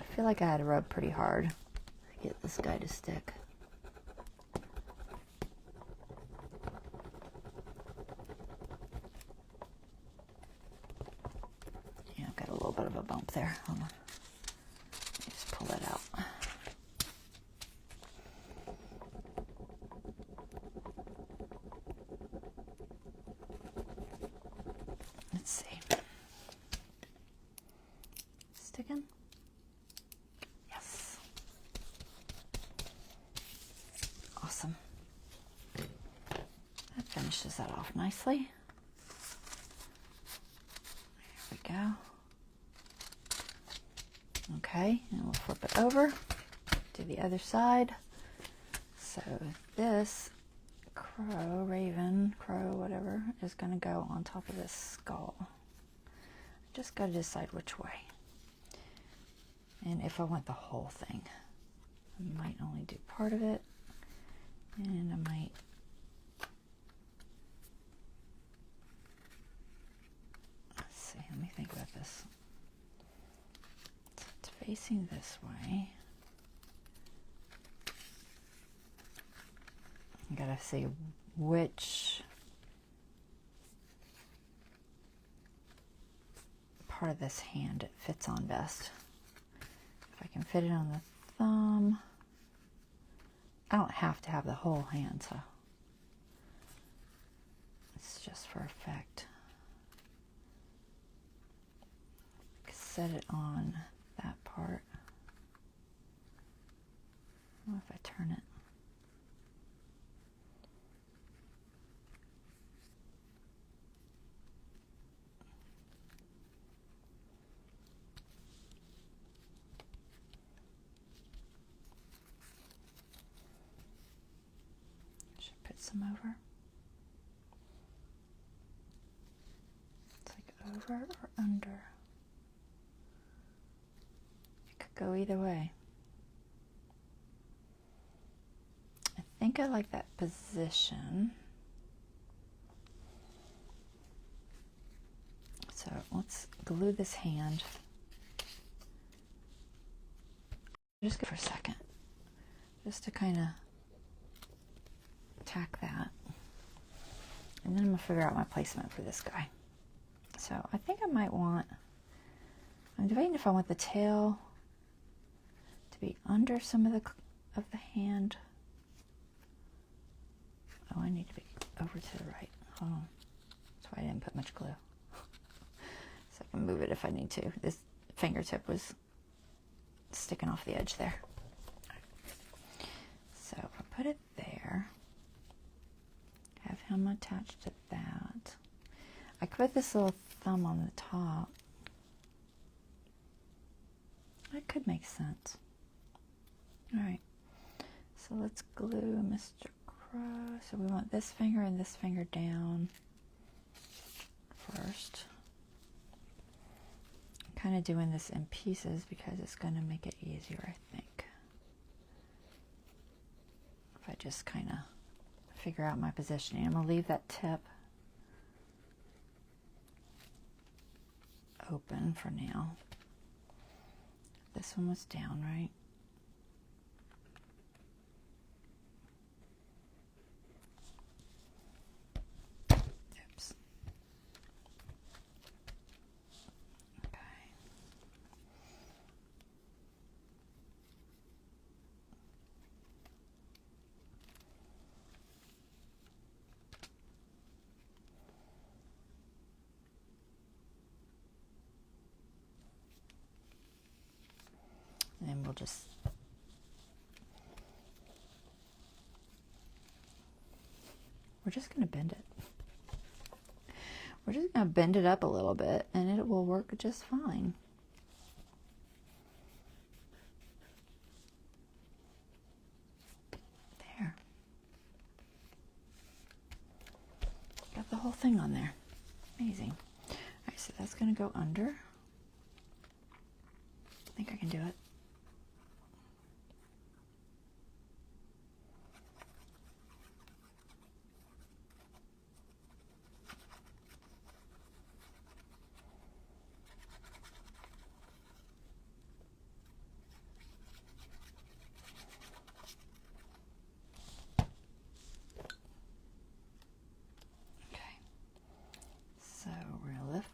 I feel like I had to rub pretty hard to get this guy to stick. Yeah, I've got a little bit of a bump there. Hold on. Let me just pull that out. Let's see. Sticking? Yes. Awesome. That finishes that off nicely. There we go. Okay, and we'll flip it over to the other side. So this crow, raven, crow, whatever, is going to go on top of this skull. Just got to decide which way. And if I want the whole thing, I might only do part of it, and I might let's see, let me think about this. So it's facing this way. I gotta see which part of this hand it fits on best. If I can fit it on the thumb. I don't have to have the whole hand, so it's just for effect. Set it on that part. What if I turn it? Some over. It's like over or under. It could go either way. I think I like that position. So let's glue this hand. Just go for a second. Just to kind of tack that, and then I'm gonna figure out my placement for this guy. So I think I might want, I'm debating if I want the tail to be under some of the hand. Oh, I need to be over to the right. Hold on. That's why I didn't put much glue. So I can move it if I need to. This fingertip was sticking off the edge there. So I'll put it there. Have him attached to that. I could put this little thumb on the top. That could make sense. Alright, so let's glue Mr. Crow. So we want this finger and this finger down first. I'm kind of doing this in pieces because it's going to make it easier, I think. If I just kind of figure out my positioning. I'm going to leave that tip open for now. This one was down, right? Oops. Okay. And we'll just we're just going to bend it. We're just going to bend it up a little bit and it will work just fine. There. Got the whole thing on there. Amazing. All right, so that's going to go under. I think I can do it.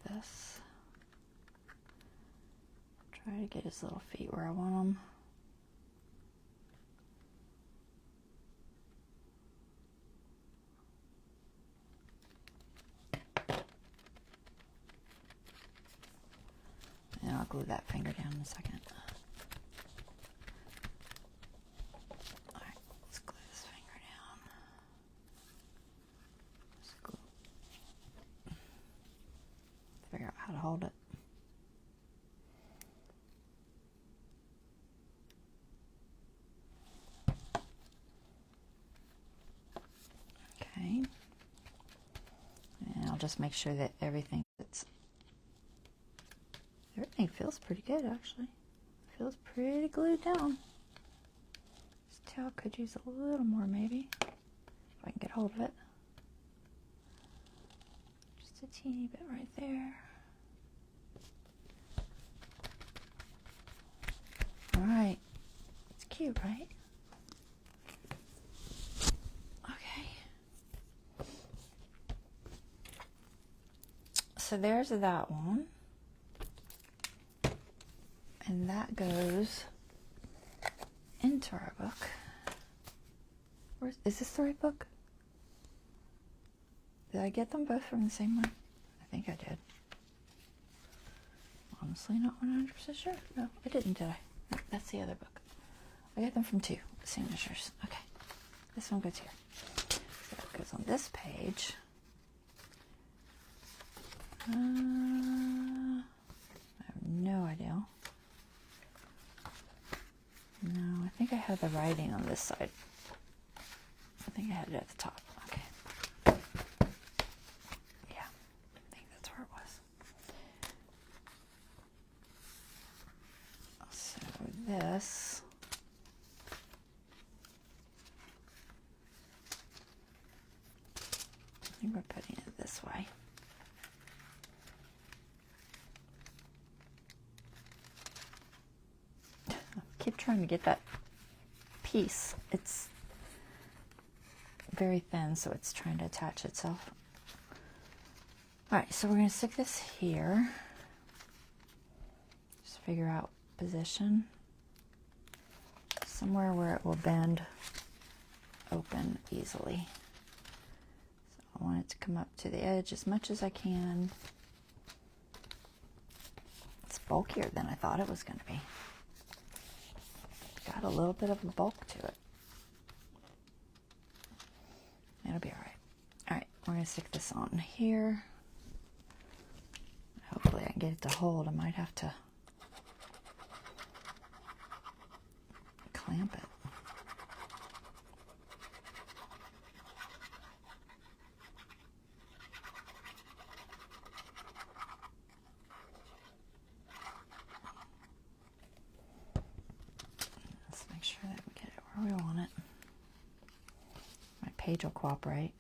This. Try to get his little feet where I want them. And I'll glue that finger down in a second. Alright, let's glue this finger down. Just glue. Figure out how to hold it. Okay. And I'll just make sure that everything feels pretty good actually. It feels pretty glued down. This tail could use a little more maybe. If I can get hold of it. Just a teeny bit right there. Alright. It's cute, right? Okay. So there's that one. And that goes into our book. Is this the right book? Did I get them both from the same one? I think I did. Honestly, not 100% sure. No, I didn't, did I? No, that's the other book. I got them from two signatures. Okay. This one goes here. So that goes on this page. I have no idea. No, I think I had the writing on this side. I think I had it at the top. Okay. Yeah, I think that's where it was. So this. I think we're putting it this way. Keep trying to get that piece. It's very thin, so it's trying to attach itself. Alright, so we're going to stick this here. Just figure out position. somewhere where it will bend open easily. So I want it to come up to the edge as much as I can. It's bulkier than I thought it was going to be. It's got a little bit of a bulk to it. It'll be all right. All right, we're going to stick this on here. Hopefully I can get it to hold. I might have to clamp it. Let's make sure that we get it where we want it. My page will cooperate.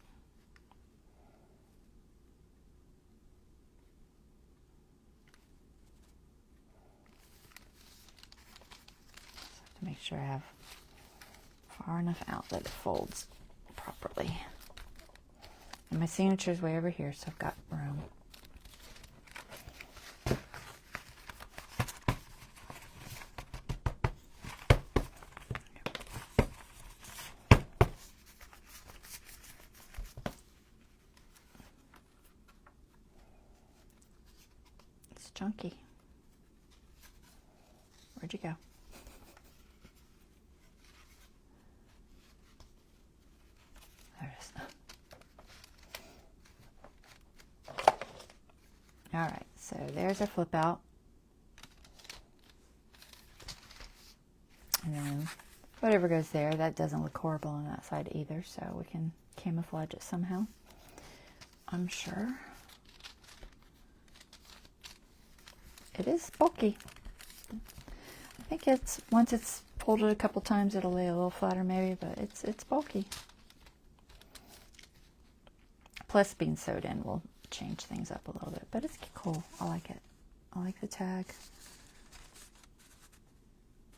Make sure I have far enough out that it folds properly. And my signature is way over here, so I've got room. It's chunky. Where'd you go? All right, so there's our flip out. And then whatever goes there, that doesn't look horrible on that side either, so we can camouflage it somehow, I'm sure. It is bulky. I think it's, once it's folded a couple times, it'll lay a little flatter maybe, but it's bulky. Plus being sewed in will change things up a little bit, but it's cool. I like it. I like the tag.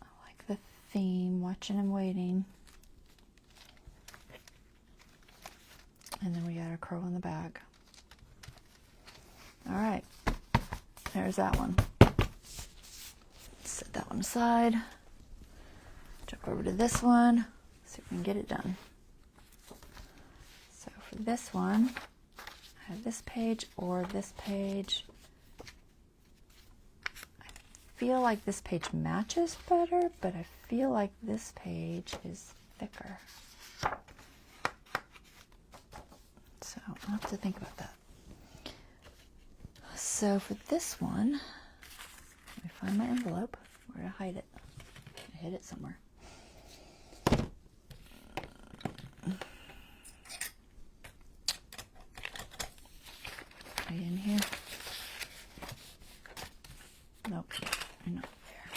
I like the theme, watching and waiting. And then we got our crow on the back. All right, there's that one. Set that one aside. Jump over to this one. See if we can get it done. So for this one, I have this page or this page. I feel like this page matches better, but I feel like this page is thicker. So I'll have to think about that. So for this one, let me find my envelope. Where to hide it? I hid it somewhere. In here? Nope, not there.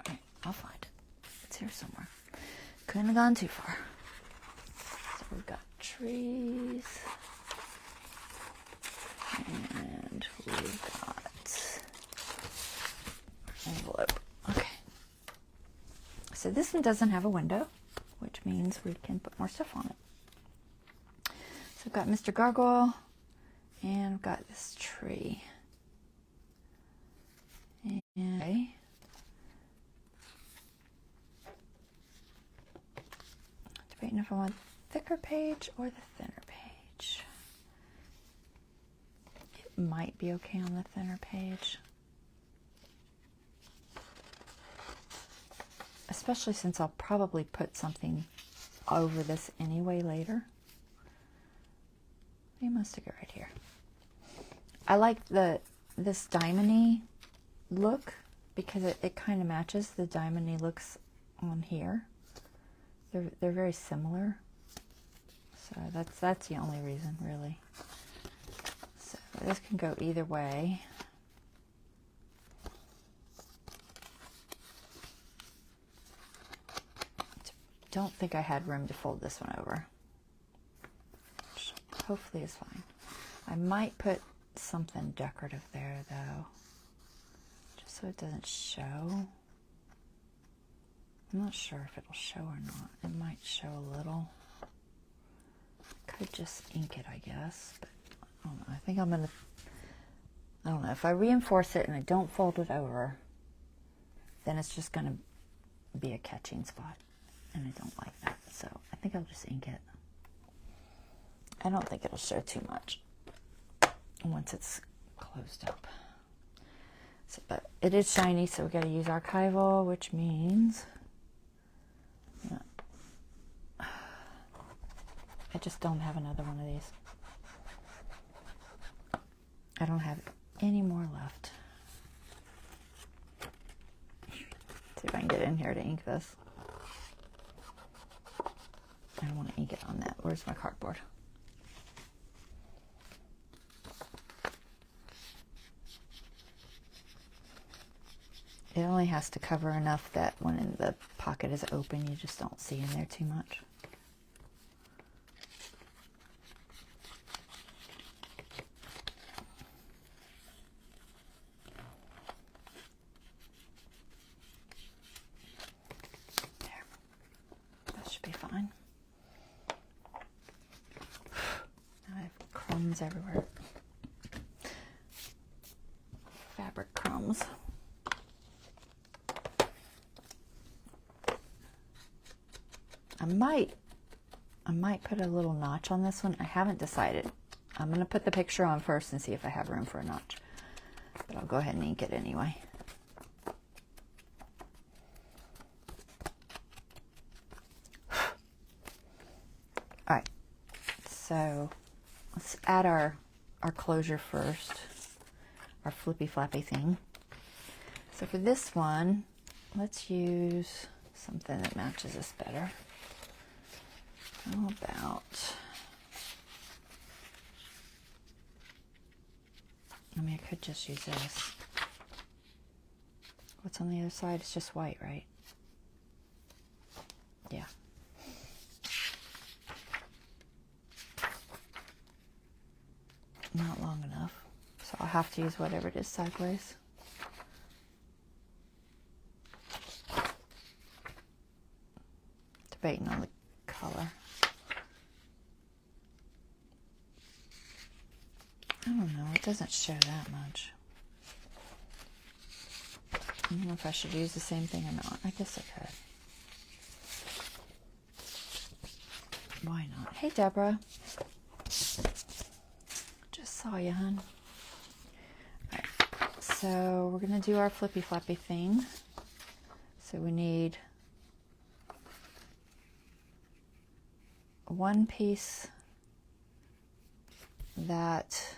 Alright, I'll find it. It's here somewhere. Couldn't have gone too far. So we've got trees. And we've got envelope. Okay. So this one doesn't have a window, which means we can put more stuff on it. So we've got Mr. Gargoyle. And I've got this tree. And debating if I want the thicker page or the thinner page. It might be okay on the thinner page. Especially since I'll probably put something over this anyway later. You must stick it right here. I like this diamond-y look because it kind of matches the diamond-y looks on here. They're very similar. So that's the only reason, really. So this can go either way. Don't think I had room to fold this one over. Which hopefully is fine. I might put something decorative there though, just so it doesn't show. I'm not sure if it'll show or not. It might show a little. Could just ink it, I guess, but I don't know. I think I'm gonna, I don't know, if I reinforce it and I don't fold it over, then it's just gonna be a catching spot, and I don't like that. So I think I'll just ink it. I don't think it'll show too much once it's closed up. So, but it is shiny, so we got to use archival, which means I just don't have another one of these. I don't have any more left. See if I can get in here to ink this. I don't want to ink it on that. Where's my cardboard? It only has to cover enough that when the pocket is open, you just don't see in there too much. There. That should be fine. Now I have crumbs everywhere. Fabric crumbs. I might put a little notch on this one. I haven't decided. I'm going to put the picture on first and see if I have room for a notch. But I'll go ahead and ink it anyway. Alright, so let's add our closure first, our flippy flappy thing. So for this one, let's use something that matches this better. How about, I mean, I could just use this. What's on the other side? It's just white, right? Yeah. Not long enough, so I'll have to use whatever it is sideways. Debating on the color. I don't know, it doesn't show that much. I don't know if I should use the same thing or not. I guess I could. Why not? Hey, Deborah. Just saw you, hon. Alright, so we're going to do our flippy flappy thing. So we need one piece that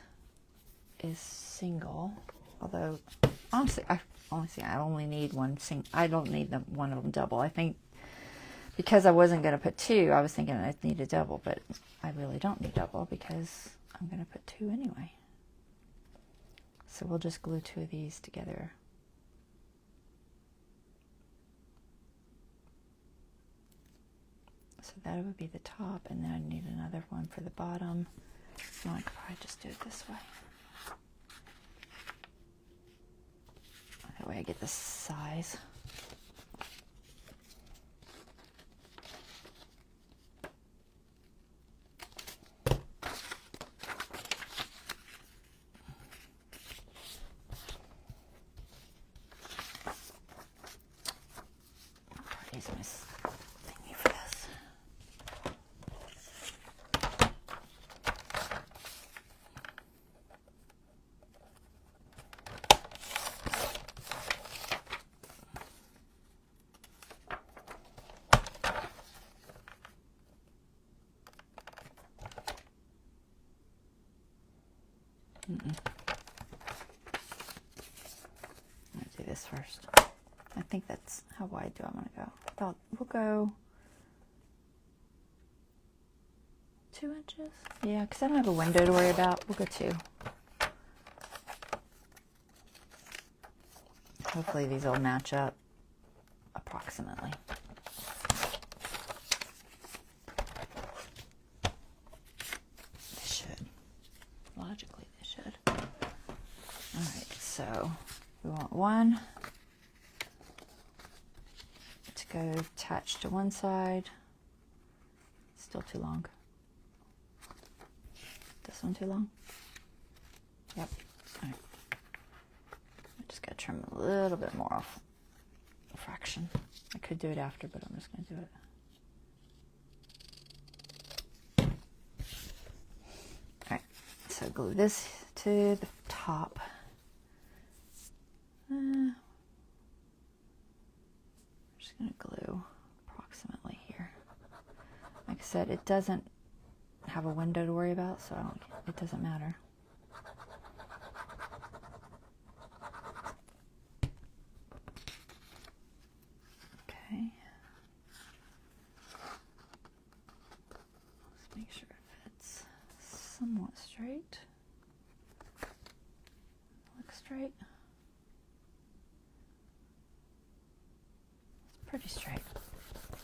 is single, although honestly I only need one I don't need one of them double. I think because I wasn't going to put two, I was thinking I'd need a double, but I really don't need double because I'm going to put two anyway. So we'll just glue two of these together. So that would be the top, and then I need another one for the bottom. So I could probably just do it this way. That way I get the size. I'll use my thingy for this. I'm going to do this first. I think that's how wide do I want to go? We'll go 2 inches. Yeah, because I don't have a window to worry about. We'll go 2. Hopefully these will match up approximately. They should. Logically, they should. Alright, so we want one to go attached to one side. Still too long. This one too long? Yep. Alright. I just gotta trim a little bit more off. A fraction. fraction. I could do it after, but I'm just going to do it. Alright, so glue this to the top. I'm just going to glue approximately here. Like I said, it doesn't have a window to worry about, so it doesn't matter. Okay. Let's make sure it fits somewhat straight. Looks straight. It's pretty straight.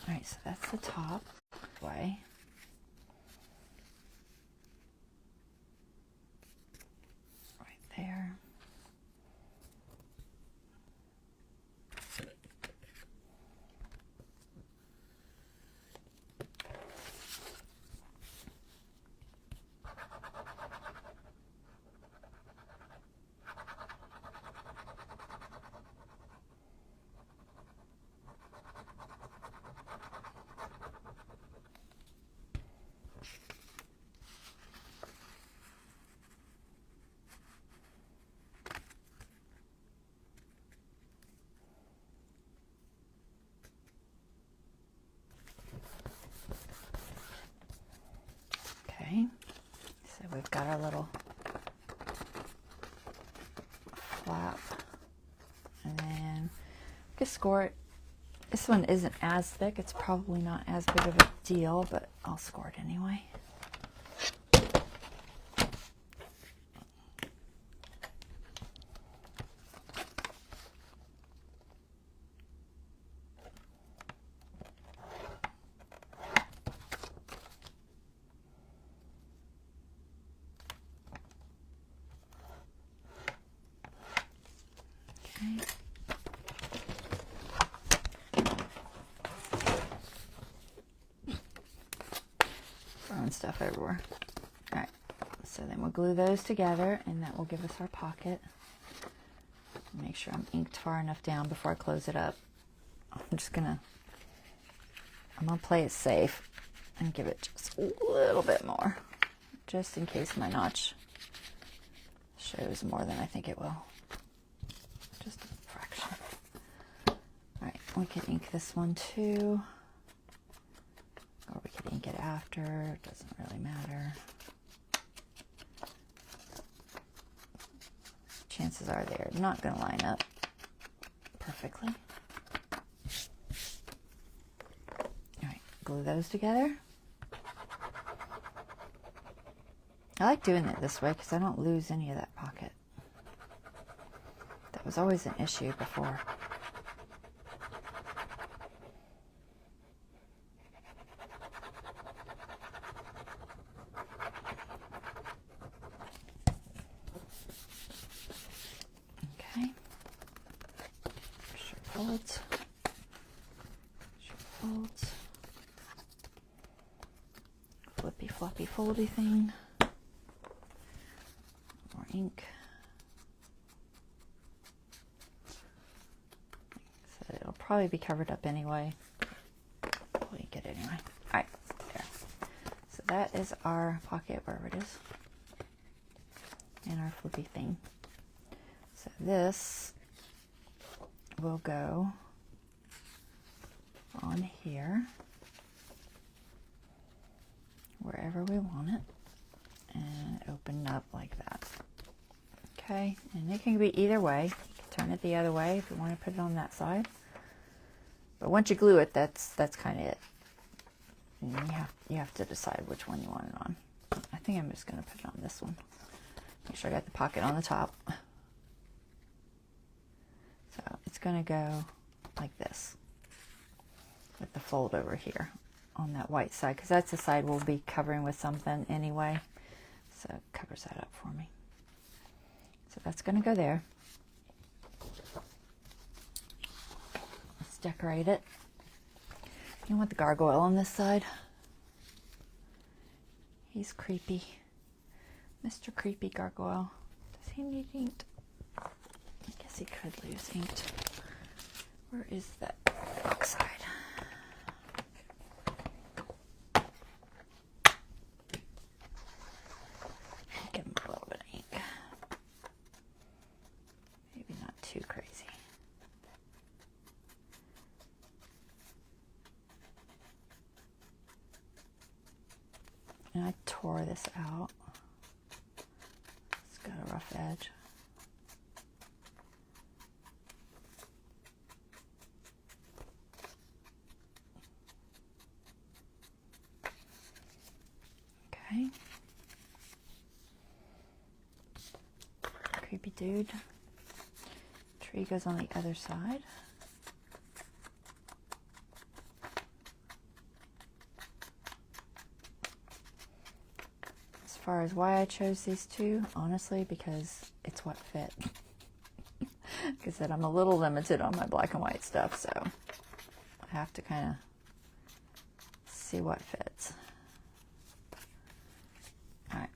Alright, so that's the top way. Right there. Okay, so we've got our little flap, and then we can score it. This one isn't as thick, it's probably not as big of a deal, but I'll score it anyway. Throwing stuff everywhere. Alright, so then we'll glue those together, and that will give us our pocket. Make sure I'm inked far enough down before I close it up. I'm gonna play it safe and give it just a little bit more, just in case my notch shows more than I think it will. Just a fraction. Alright, we can ink this one too, or we could ink it after, it doesn't really matter. Chances are they're not going to line up perfectly. Alright, glue those together. I like doing it this way because I don't lose any of that pocket. That was always an issue before. Okay. Short folds. Short folds. Flippy floppy foldy thing. More ink. So it'll probably be covered up anyway. We'll ink it anyway. Alright, there. So that is our pocket, wherever it is. And our flippy thing. So this will go on here, wherever we want it, and open up like that. Okay, and it can be either way. You can turn it the other way if you want to put it on that side. But once you glue it, that's kind of it. And you have to decide which one you want it on. I think I'm just going to put it on this one. Make sure I got the pocket on the top. So it's going to go like this with the fold over here on that white side, because that's the side we'll be covering with something anyway. So it covers that up for me. So that's going to go there. Let's decorate it. You want the gargoyle on this side? He's creepy. Mr. Creepy Gargoyle. Does he need inked? I guess he could lose inked. Where is that crazy. And I tore this out. It's got a rough edge. Okay. Creepy dude. Tree goes on the other side. As far as why I chose these two, honestly, because it's what fit. Like I said, I'm a little limited on my black and white stuff, so I have to kind of see what fits. All right.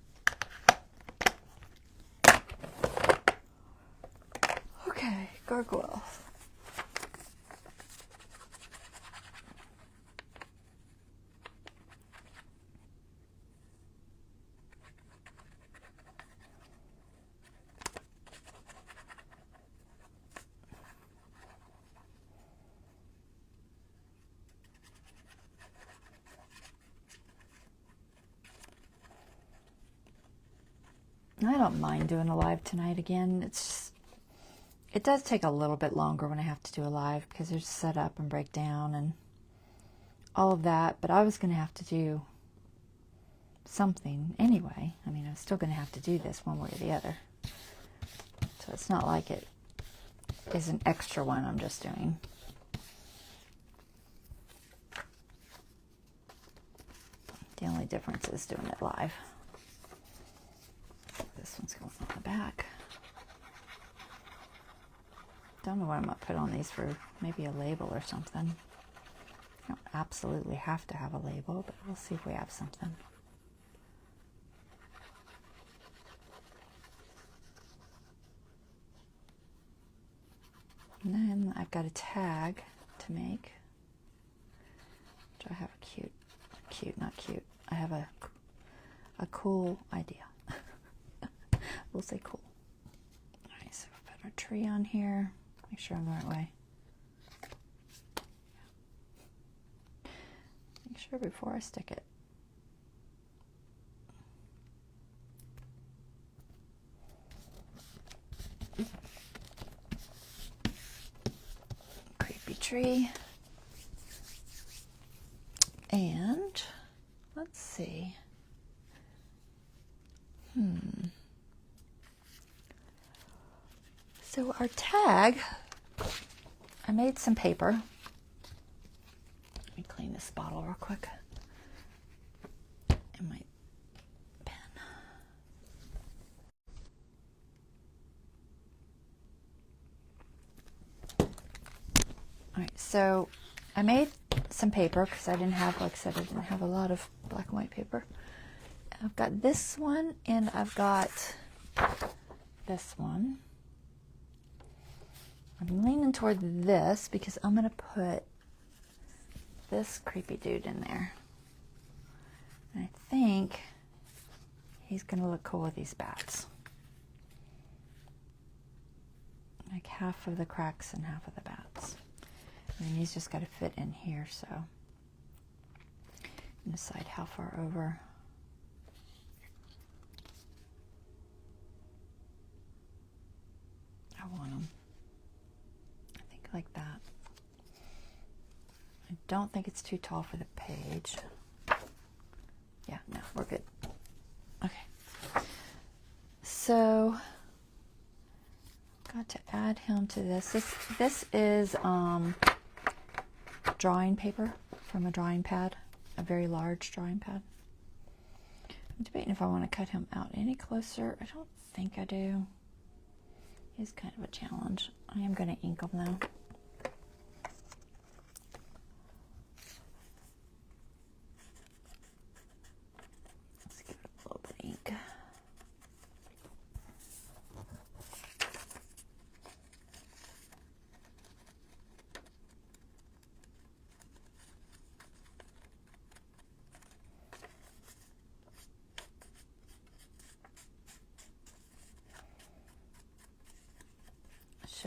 Okay, gargoyle. I don't mind doing a live tonight again. It's just, it does take a little bit longer when I have to do a live because there's setup and breakdown and all of that, but I was going to have to do something anyway. I mean, I'm still going to have to do this one way or the other. So it's not like it is an extra one I'm just doing. The only difference is doing it live. This one's going on the back. Don't know what I'm going to put on these for, maybe a label or something. I don't absolutely have to have a label, but we'll see if we have something. And then I've got a tag to make, which I have not cute. I have a cool idea. We'll say cool. All right, so we'll put our tree on here. Make sure I'm the right way. Make sure before I stick it. Creepy tree. And let's see. So our tag, I made some paper. Let me clean this bottle real quick. And my pen. All right, so I made some paper because I didn't have, like I said, I didn't have a lot of black and white paper. I've got this one and I've got this one. I'm leaning toward this because I'm going to put this creepy dude in there. And I think he's going to look cool with these bats. Like half of the cracks and half of the bats. And he's just got to fit in here, so and decide how far over. I want him. I think like that. I don't think it's too tall for the page. Yeah, no, we're good. Okay. So, got to add him to this. This is drawing paper from a drawing pad, a very large drawing pad. I'm debating if I want to cut him out any closer. I don't think I do. He's kind of a challenge. I am going to ink him though. Let's give it a little bit of ink.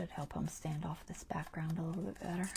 should help them stand off this background a little bit better.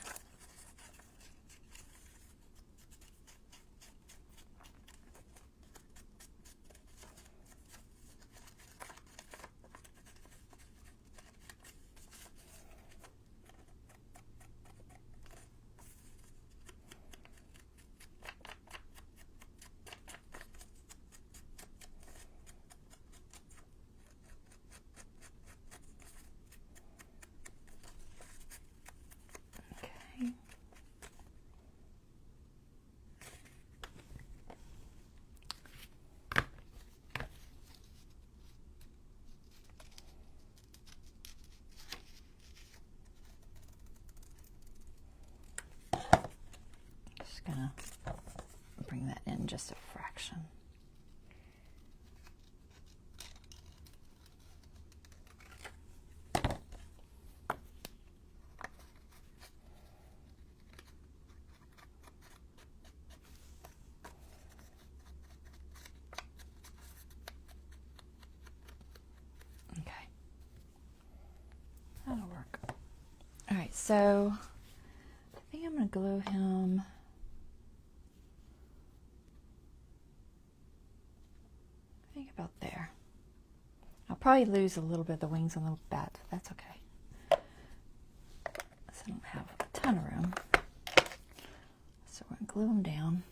Gonna bring that in just a fraction. Okay, that'll work. All right, so I think I'm gonna glue him. About there. I'll probably lose a little bit of the wings on the bat, but that's okay. So I don't have a ton of room. So we're going to glue them down.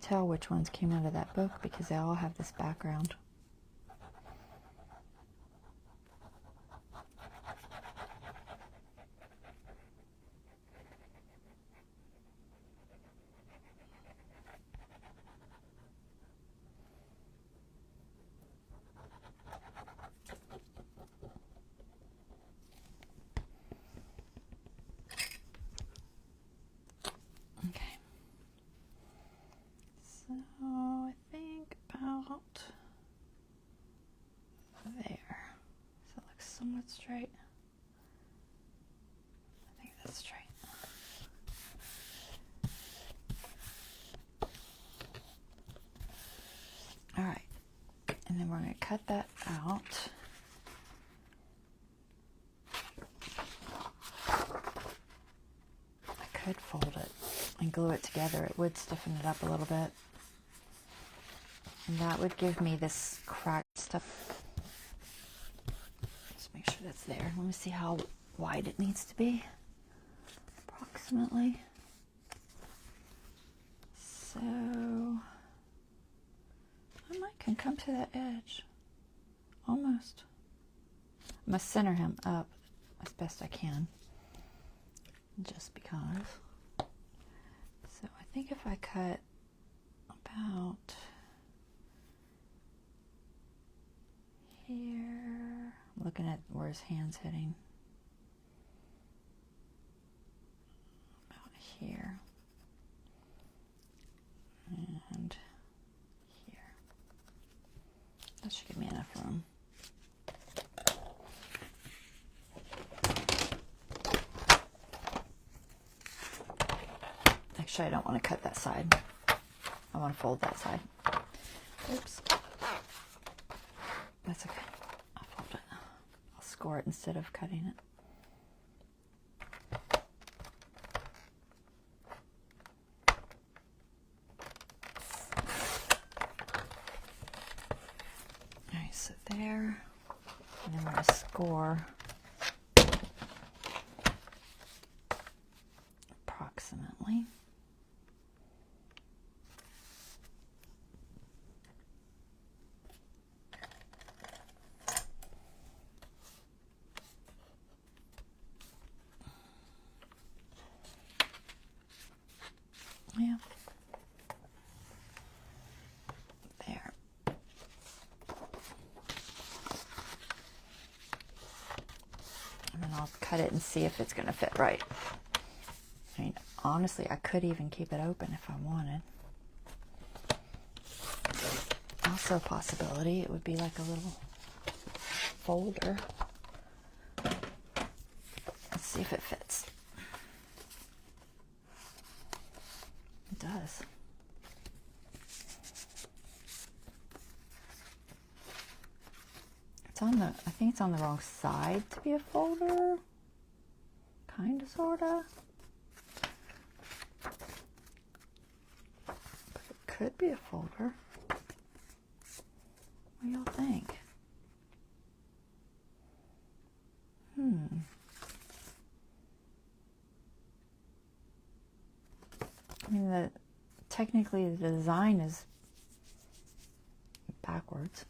Tell which ones came out of that book because they all have this background. So I think about there. So it looks somewhat straight. I think that's straight. All right, and then we're going to cut that out. I could fold it and glue it together. It would stiffen it up a little bit. And that would give me this cracked stuff. Just make sure that's there. Let me see how wide it needs to be. Approximately. So I can come to that edge. Almost. I must center him up as best I can. Just because. So I think if I cut about here, I'm looking at where his hand's hitting. About here. And here. That should give me enough room. Actually, I don't want to cut that side. I want to fold that side. Oops. That's okay. I'll fold it. I'll score it instead of cutting it. Alright, so there. And then we're going to score approximately. Yeah. There. And then I'll cut it and see if it's going to fit right. I mean, honestly, I could even keep it open if I wanted. Also a possibility. It would be like a little folder. Let's see if it fits. It does. It's on the, I think it's on the wrong side to be a folder. Kinda, sorta. But it could be a folder. What do y'all think? I mean, technically the design is backwards.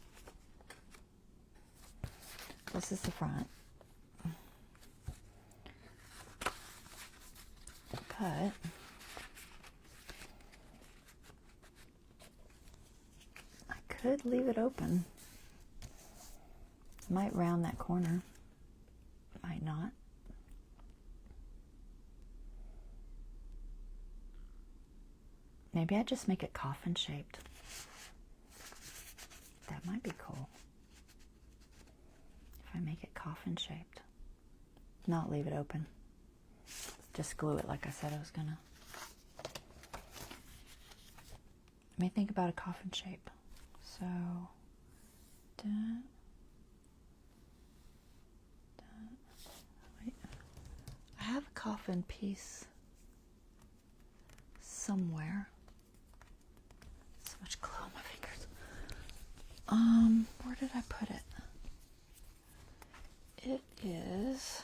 This is the front. But I could leave it open. Might round that corner. Might not. Maybe I just make it coffin shaped. That might be cool. If I make it coffin shaped. Not leave it open. Just glue it like I said I was gonna. Let me think about a coffin shape. So, wait. I have a coffin piece somewhere. So much glue on my fingers. Where did I put it? It is,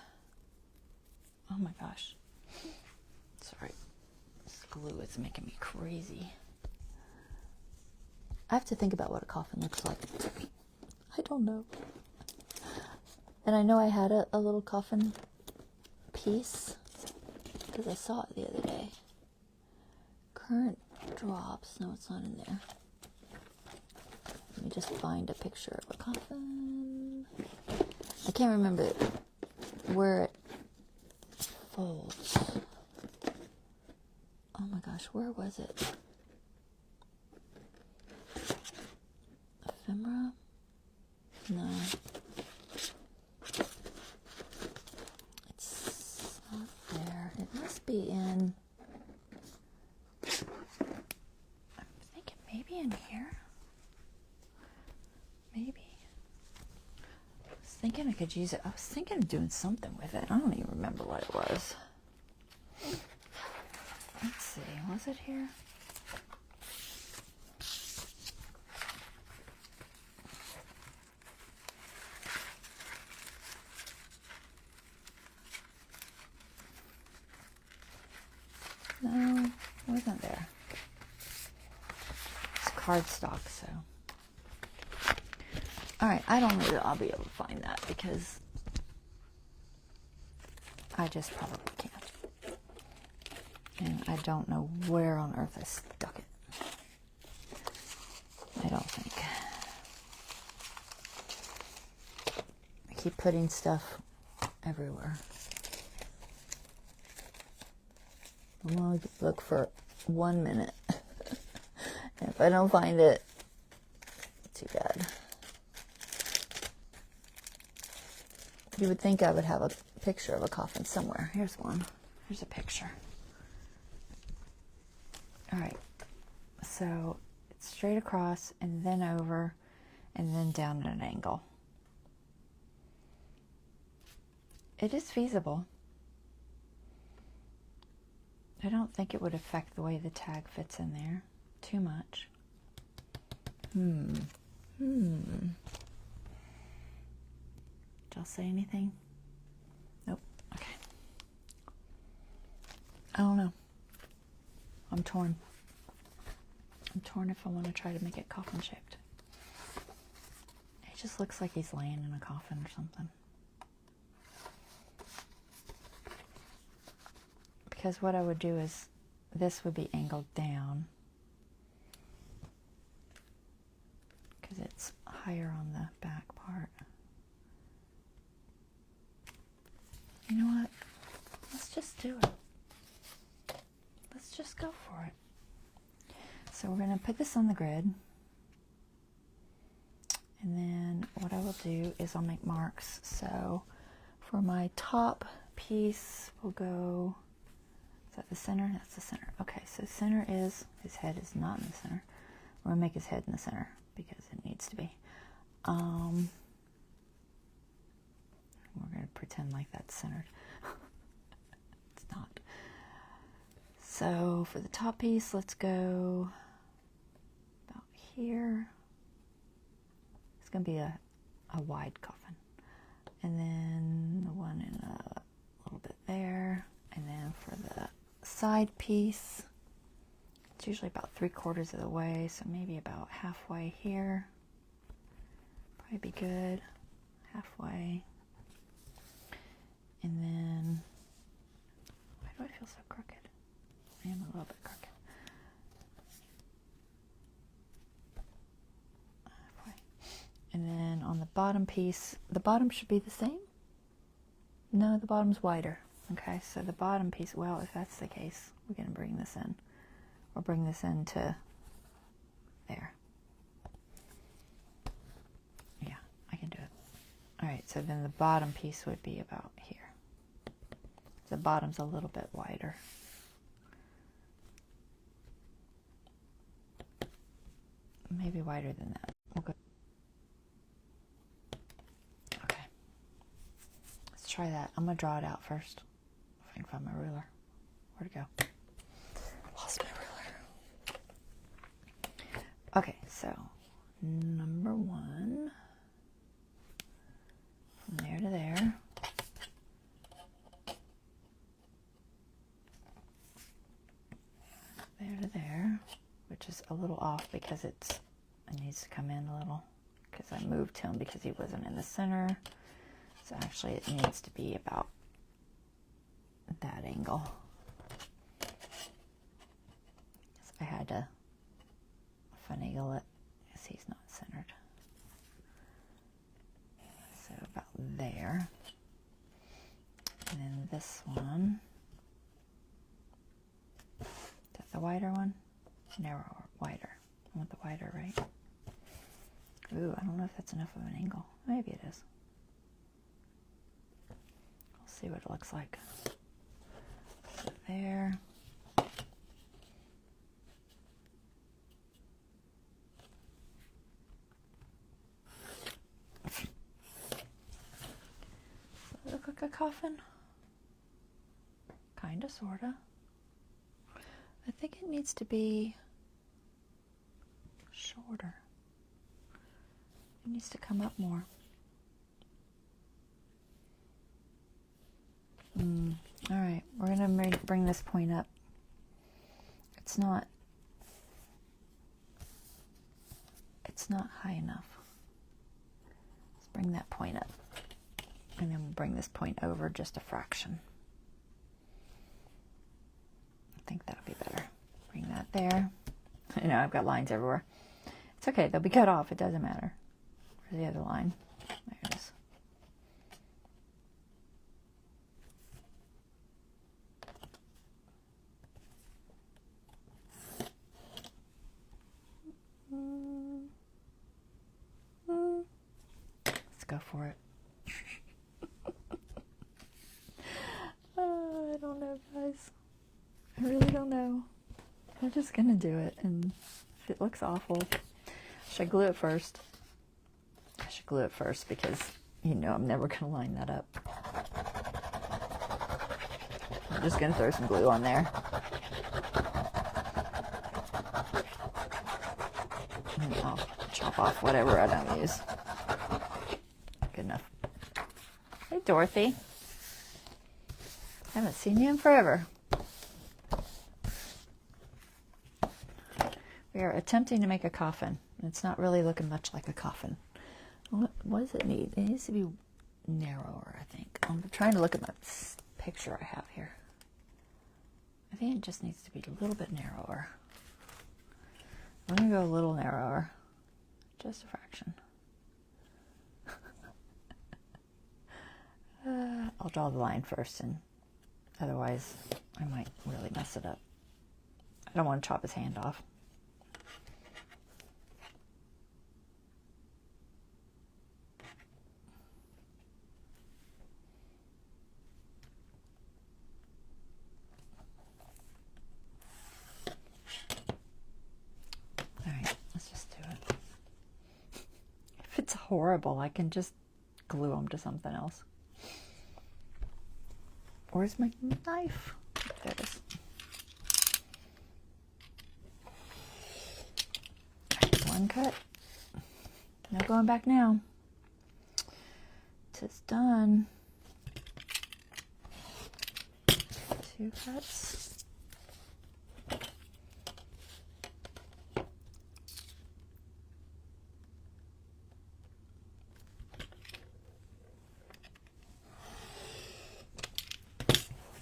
oh my gosh. Sorry. This glue is making me crazy. I have to think about what a coffin looks like. I don't know. And I know I had a little coffin piece because I saw it the other day. Current drops. No, it's not in there. Let me just find a picture of a coffin. I can't remember where it folds. Oh my gosh, where was it? Ephemera? No. It's not there. It must be in... I'm thinking maybe in here? Maybe. I was thinking I could use it. I was thinking of doing something with it. I don't even remember what it was. Let's see. Was it here? No, it wasn't there. It's cardstock, so. Alright, I don't know that I'll be able to find that because I just probably can't. And I don't know where on earth I stuck it. I don't think. I keep putting stuff everywhere. I'm going to look for 1 minute. And if I don't find it, too bad. You would think I would have a picture of a coffin somewhere. Here's one. Here's a picture. Alright. So, it's straight across, and then over, and then down at an angle. It is feasible. I don't think it would affect the way the tag fits in there too much. Did y'all say anything? Nope. Okay. I don't know. I'm torn. I'm torn if I want to try to make it coffin shaped. It just looks like he's laying in a coffin or something. Because what I would do is, this would be angled down. Because it's higher on the back part. You know what? Let's just do it. Let's just go for it. So we're going to put this on the grid. do is I'll make marks. So for my top piece, we'll go, is that the center? That's the center. Okay, so center is, his head is not in the center. We're gonna make his head in the center because it needs to be. We're gonna pretend like that's centered. It's not. So for the top piece, let's go about here. It's gonna be a wide coffin. And then the one in a little bit there. And then for the side piece, it's usually about 3/4 of the way, so maybe about halfway here. Probably be good. Halfway. And then, why do I feel so crooked? I am a little bit crooked. Halfway. And then on the bottom piece, the bottom should be the same? No, the bottom's wider. Okay, so the bottom piece, well, if that's the case, we're going to bring this in. We'll bring this into there. Yeah, I can do it. All right, so then the bottom piece would be about here. The bottom's a little bit wider. Maybe wider than that. We'll go. Okay. Let's try that. I'm going to draw it out first. If I can find my ruler. Where'd it go? Lost my ruler. Okay, so number 1. From there to there. There to there, which is a little off because it needs to come in a little because I moved him because he wasn't in the center. So actually it needs to be about that angle. So I had to finagle it because he's not centered. So about there. And then this one. The wider one? Narrower, wider. I want the wider, right? Ooh, I don't know if that's enough of an angle. Maybe it is. We'll see what it looks like. So there. Does it look like a coffin? Kinda, sorta. I think it needs to be shorter. It needs to come up more. All right, we're going to bring this point up. It's not high enough. Let's bring that point up. And then we'll bring this point over just a fraction. I think that'll be better. Bring that there. I know I've got lines everywhere. It's okay, they'll be cut off. It doesn't matter. Where's the other line? There it is. Let's go for it. I don't know, guys. I really don't know. I'm just gonna do it, and if it looks awful, should I glue it first? I should glue it first because you know I'm never gonna line that up. I'm just gonna throw some glue on there. And I'll chop off whatever I don't use. Good enough. Hey, Dorothy. Haven't seen you in forever. We are attempting to make a coffin. It's not really looking much like a coffin. What does it need? It needs to be narrower, I think. I'm trying to look at my picture I have here. I think it just needs to be a little bit narrower. I'm going to go a little narrower. Just a fraction. I'll draw the line first, and otherwise I might really mess it up. I don't want to chop his hand off. horrible. I can just glue them to something else. Where's my knife? There it is. One cut. No going back now. 'Tis done. 2 cuts.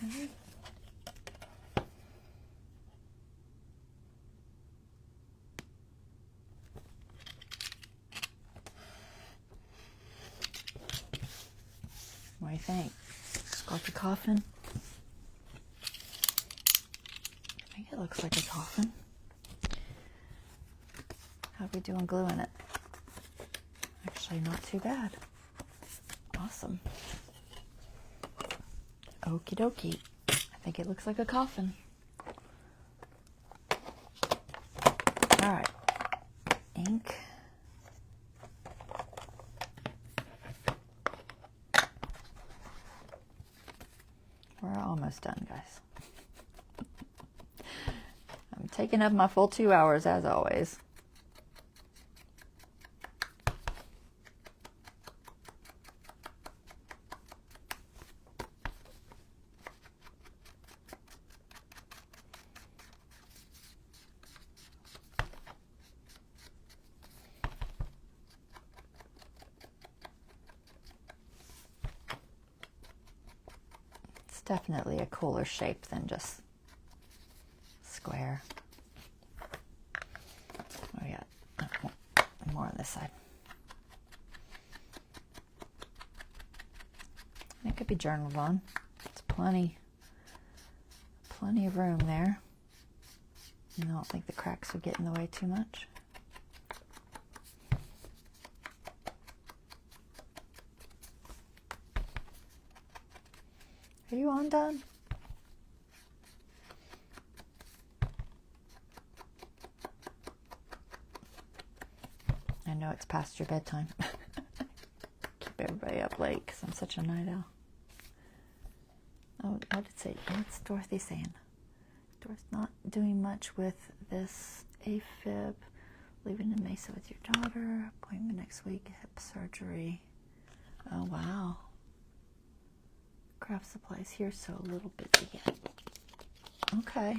Okay. What do you think? Like a coffin? I think it looks like a coffin. How are we doing gluing it? Actually, not too bad. Awesome. Okie dokie. I think it looks like a coffin. All right. Ink. We're almost done, guys. I'm taking up my full 2 hours as always. Definitely a cooler shape than just square. Oh yeah, more on this side. It could be journaled on. It's plenty of room there. I don't think the cracks would get in the way too much. Are you on, Don? I know it's past your bedtime. Keep everybody up late because I'm such a night owl. Oh, what did it say? What's Dorothy saying? Dorothy's not doing much with this AFib. Leaving in Mesa with your daughter. Appointment next week. Hip surgery. Oh, wow. Craft supplies here, so a little busy yet. Okay.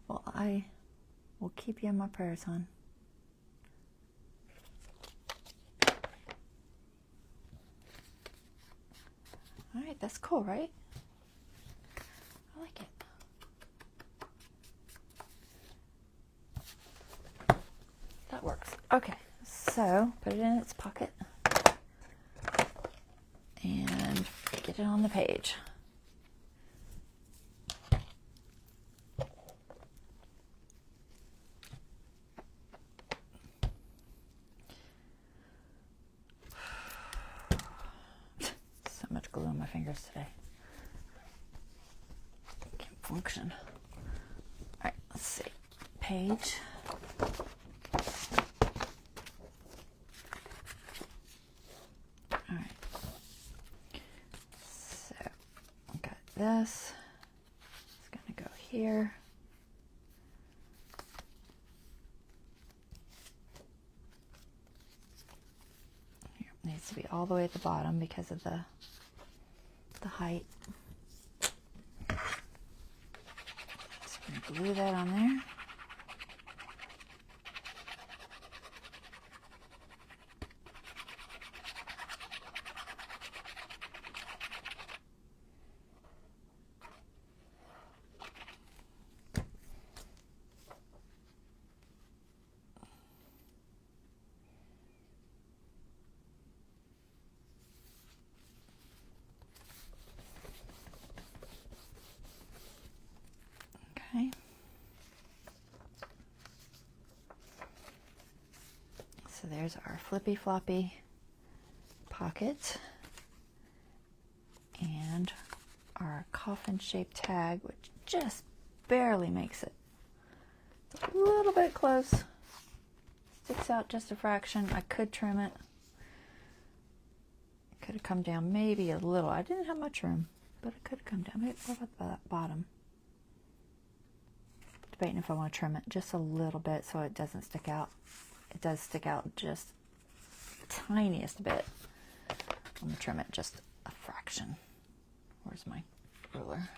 Well, I will keep you in my prayers, hon. All right, that's cool, right? I like it. That works. Okay, so put it in its pocket. And get it on the page. So much glue on my fingers today. Can't function. All right, let's see. Page. This is going to go here. Here, it needs to be all the way at the bottom because of the height. Just going to glue that on there. Okay. So there's our flippy floppy pocket and our coffin shaped tag, which just barely makes it. It's a little bit close. Sticks out just a fraction. I could trim it, could have come down maybe a little. I didn't have much room, but it could have come down. Maybe what about the bottom? Debating if I want to trim it just a little bit so it doesn't stick out. It does stick out just the tiniest bit. I'm going to trim it just a fraction. Where's my ruler?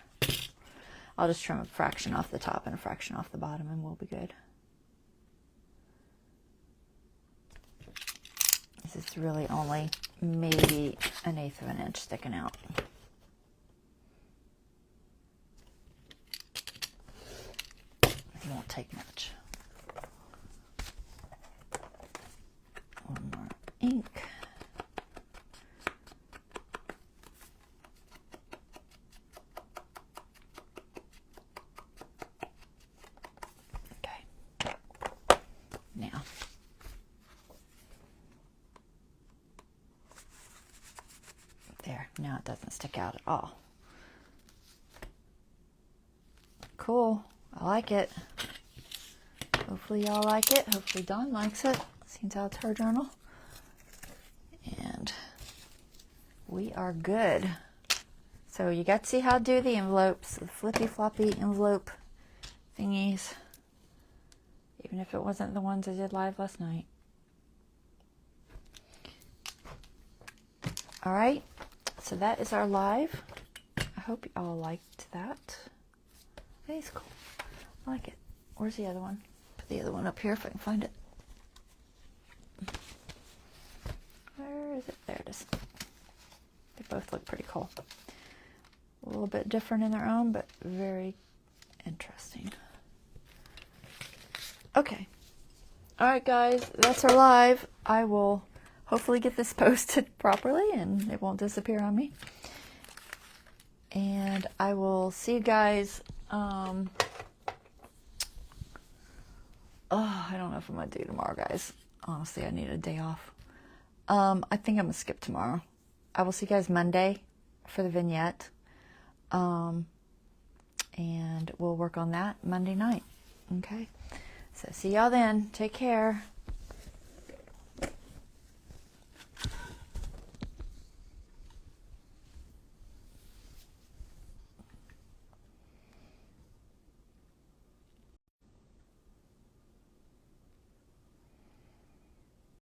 I'll just trim a fraction off the top and a fraction off the bottom and we'll be good. This is really only maybe 1/8 of an inch sticking out. It won't take much. One more ink. Now, there, now it doesn't stick out at all. Cool, I like it. Hopefully y'all like it. Hopefully Dawn likes it. Seems how it's her journal. And we are good. So you got to see how to do the envelopes, the flippy floppy envelope thingies. Even if it wasn't the ones I did live last night. All right, so that is our live. I hope you all liked that. Hey, it's cool. I like it. Where's the other one? Put the other one up here if I can find it. Where is it? There it is. They both look pretty cool. A little bit different in their own, but very interesting. Okay. All right, guys, that's our live. I will hopefully get this posted properly and it won't disappear on me. And I will see you guys. I don't know if I'm going to do tomorrow, guys. Honestly, I need a day off. I think I'm going to skip tomorrow. I will see you guys Monday for the vignette. And we'll work on that Monday night. Okay? So see y'all then. Take care.